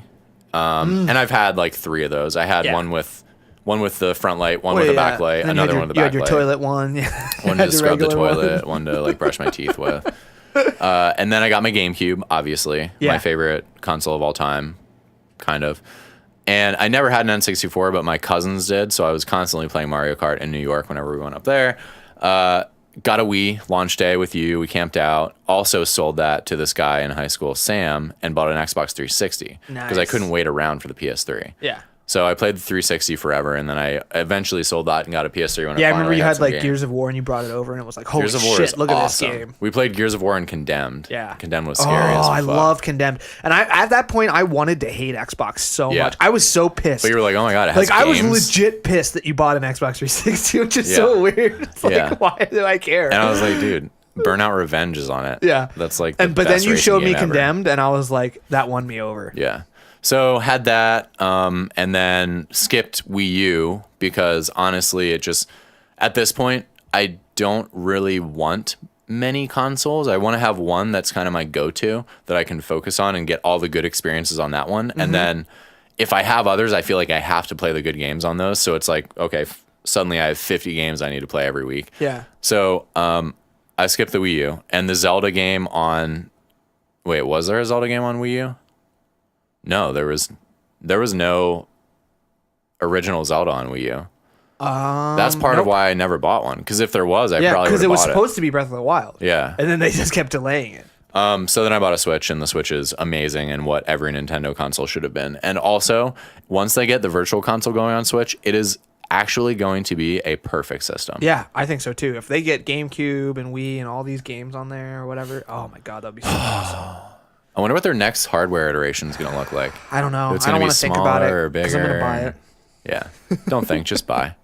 And I've had like 3 of those. I had one with the front light, one with the back light, Then another you one with the you back had your light. toilet one. One to scrub the toilet, one to like brush my teeth with. And then I got my GameCube, obviously. Yeah. My favorite console of all time, kind of. And I never had an N64, but my cousins did, so I was constantly playing Mario Kart in New York whenever we went up there. got a Wii launch day with you. We camped out. Also sold that to this guy in high school, Sam, and bought an Xbox 360 because I couldn't wait around for the PS3. Yeah. So I played the 360 forever, and then I eventually sold that and got a PS3 when I remember you had like Gears of War and you brought it over and it was like, holy shit, look awesome. At this game. We played Gears of War and Condemned. Yeah. Condemned was scary as fuck. I love Condemned. And at that point, I wanted to hate Xbox so much. I was so pissed. But you were like, oh my God, it has games. I was legit pissed that you bought an Xbox 360, which is so weird. It's like, why do I care? And I was like, dude, Burnout Revenge is on it. Yeah. That's like but then you showed me Condemned, and I was like, that won me over. Yeah. So had that, and then skipped Wii U because honestly, it just, at this point, I don't really want many consoles. I want to have one that's kind of my go-to that I can focus on and get all the good experiences on that one. Mm-hmm. And then if I have others, I feel like I have to play the good games on those. So it's like, okay, suddenly I have 50 games I need to play every week. Yeah. So I skipped the Wii U and the Zelda game on, wait, was there a Zelda game on Wii U? No, there was no original Zelda on Wii U. That's part of why I never bought one. Because if there was, I probably would have bought it. because it was supposed to be Breath of the Wild. Yeah. And then they just kept delaying it. So then I bought a Switch, and the Switch is amazing and what every Nintendo console should have been. And also, once they get the Virtual Console going on Switch, it is actually going to be a perfect system. Yeah, I think so too. If they get GameCube and Wii and all these games on there or whatever, oh my God, that'd be so awesome. I wonder what their next hardware iteration is going to look like. I don't know. I don't want to think about it because I'm going to buy it. Yeah. Don't think, just buy.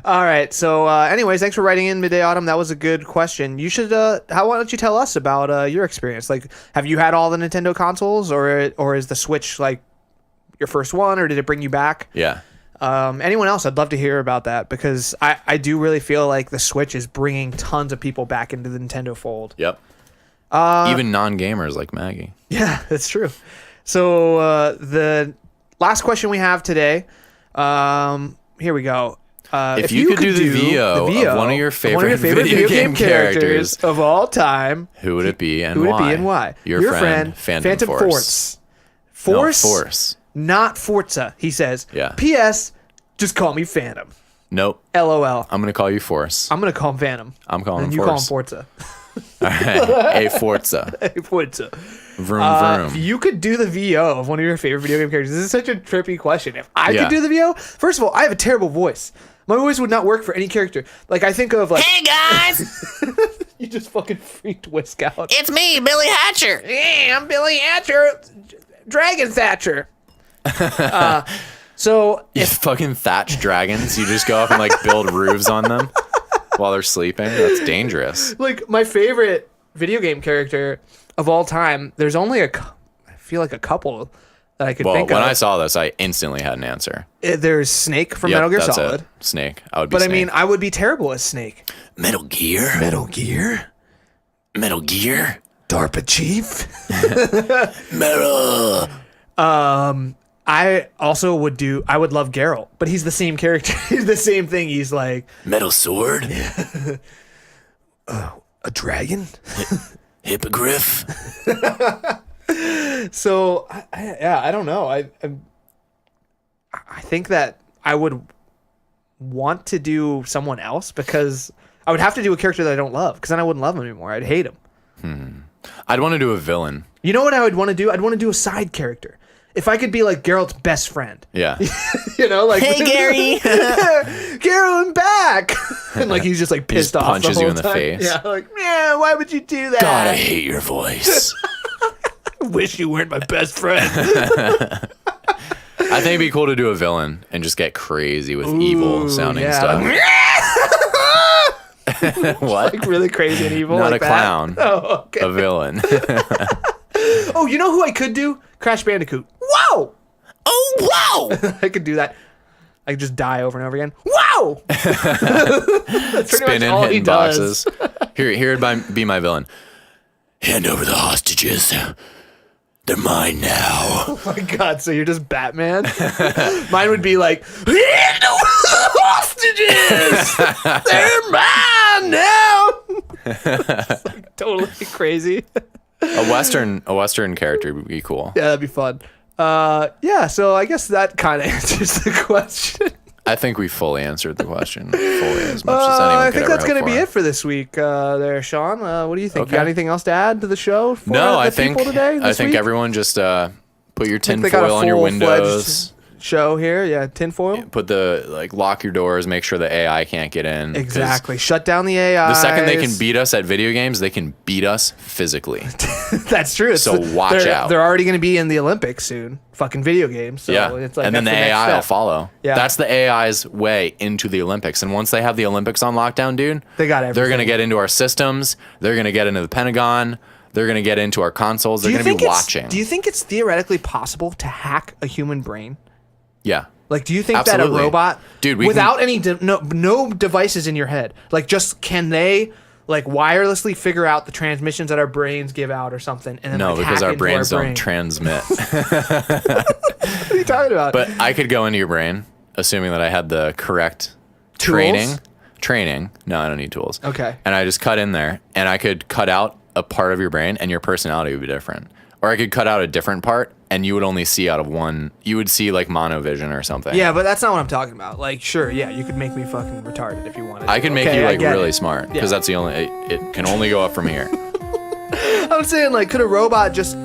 All right. So anyways, thanks for writing in Midday Autumn. That was a good question. You should, why don't you tell us about your experience? Like, have you had all the Nintendo consoles or is the Switch like your first one or did it bring you back? Yeah. Anyone else, I'd love to hear about that because I do really feel like the Switch is bringing tons of people back into the Nintendo fold. Yep. Even non-gamers like Maggie. Yeah, that's true. So the last question we have today, here we go. If you could do the VO of one of your favorite video game characters of all time, who would it be and why? Your friend Phantom Force. Force? Not Forza, he says. Yeah. P.S. Just call me Phantom. Nope. LOL. I'm going to call you Force. I'm going to call him Phantom. I'm calling him Force. And you call him Forza. All right. A Forza. A Forza. Vroom, vroom. If you could do the VO of one of your favorite video game characters, this is such a trippy question. If I could do the VO, first of all, I have a terrible voice. My voice would not work for any character. Like, I think of, like... Hey, guys! You just fucking freaked Whisk out. It's me, Billy Hatcher. Yeah, I'm Billy Hatcher. Dragon Thatcher. So... You fucking thatch dragons. You just go up and, like, build roofs on them while they're sleeping. That's dangerous. Like, my favorite video game character of all time, there's only I feel like a couple that I could think of. When I saw this, I instantly had an answer. There's Snake from Metal Gear Solid. It. Snake. I would be But Snake. I mean, I would be terrible as Snake. Metal Gear. Metal Gear? Metal Gear. DARPA Chief? Metal. I also would love Geralt, but he's the same character. He's the same thing. He's like... Metal Sword. A dragon? Hippogriff. So, I don't know. I think that I would want to do someone else because I would have to do a character that I don't love because then I wouldn't love him anymore. I'd hate him. I'd want to do a villain. You know what I would want to do? I'd want to do a side character. If I could be like Geralt's best friend. Yeah. You know, like... Hey, Gary! Geralt, I'm back! And like he's just like pissed off punches the whole you in the time. face. Yeah, like, man, why would you do that? God, I hate your voice. I wish you weren't my best friend. I think it'd be cool to do a villain and just get crazy with evil sounding stuff. What? Like really crazy and evil. Not like a clown. Oh, okay. A villain. Oh, you know who I could do? Crash Bandicoot. Wow! Oh, wow! I could do that. I could just die over and over again. Wow! That's pretty Spinning, much all he hitting does. boxes. Here'd be my villain. Hand over the hostages. They're mine now. Oh my god, so you're just Batman? Mine would be like, hand over the hostages! They're mine now! It's like totally crazy. A Western character would be cool. Yeah, that'd be fun. Yeah, so I guess that kind of answers the question. I think we fully answered the question fully as much as anyone I could think ever that's hope going to be for. it for this week there, Shawn. What do you think? Okay. You got anything else to add to the show for No, the I think people today? I This think week? everyone just put your Think they got a tinfoil on your full-fledged windows. show here. Yeah, tinfoil. Put lock your doors, make sure the AI can't get in. 'cause Exactly. Shut down the AI. The second they can beat us at video games, they can beat us physically. That's true. So watch out. They're already going to be in the Olympics soon. Fucking video games. So Yeah. it's like And then the that's next AI will step. follow. Yeah. That's the AI's way into the Olympics. And once they have the Olympics on lockdown, dude, They got they're everything. going to get into our systems. They're going to get into the Pentagon. They're going to get into our consoles. They're going to be watching. Do you think it's theoretically possible to hack a human brain? Yeah. Like, do you think Absolutely. that a robot, Dude, we without any no devices in your head, like just can they like wirelessly figure out the transmissions that our brains give out or something? And then No, like, because hack our into brains brain? don't transmit. What are you talking about? But I could go into your brain, assuming that I had the correct Tools? training. No, I don't need tools. Okay. And I just cut in there, and I could cut out a part of your brain, and your personality would be different. Or I could cut out a different part, and you would only see out of one. You would see like monovision or something. Yeah, but that's not what I'm talking about. Like, sure, yeah, you could make me fucking retarded if you wanted. I can make Okay, you I like get really it. smart because Yeah. that's the only. It can only go up from here. I'm saying, like, could a robot just?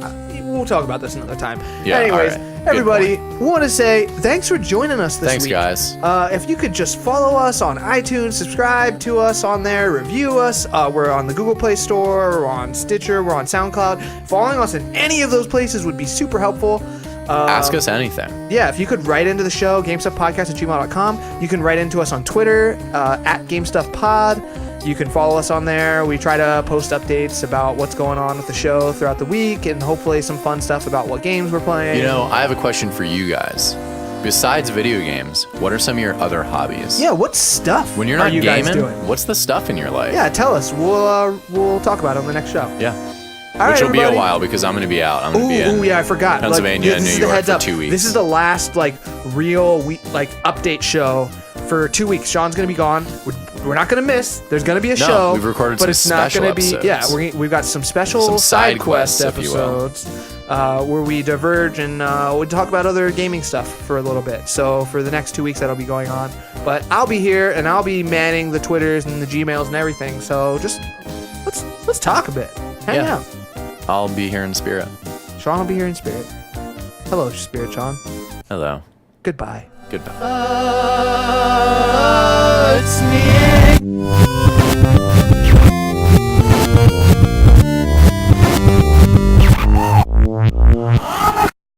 We'll talk about this another time. Yeah, Anyways, all right. Good everybody, want to say thanks for joining us this Thanks, week. guys. If you could just follow us on iTunes, subscribe to us on there, review us. We're on the Google Play Store, we're on Stitcher, we're on SoundCloud. Following us in any of those places would be super helpful. Ask us anything. Yeah, if you could write into the show, gamestuffpodcast@gmail.com. You can write into us on Twitter, at GameStuffPod. You can follow us on there. We try to post updates about what's going on with the show throughout the week and hopefully some fun stuff about what games we're playing. You know, I have a question for you guys. Besides video games, what are some of your other hobbies? Yeah, what stuff When you're are not you guys gaming, doing? what's the stuff in your life? Yeah, tell us. We'll talk about it on the next show. Yeah. All right, Which will be a everybody. while because I'm going to be out. I'm going to be in Ooh, yeah, I forgot. Pennsylvania and this New is the York heads for up. 2 weeks. This is the last real update show for 2 weeks. Sean's gonna be gone. We're not gonna miss. There's gonna be a show. we've recorded but some it's not special gonna be. episodes. Yeah, we've got some special Some side side quest quests, if you will. episodes where we diverge and we talk about other gaming stuff for a little bit. So for the next 2 weeks, that'll be going on. But I'll be here and I'll be manning the Twitters and the Gmails and everything. So just let's talk a bit. Hang Yeah. out. I'll be here in spirit. Sean will be here in spirit. Hello, Spirit Sean. Hello. Goodbye. Goodbye. It's me.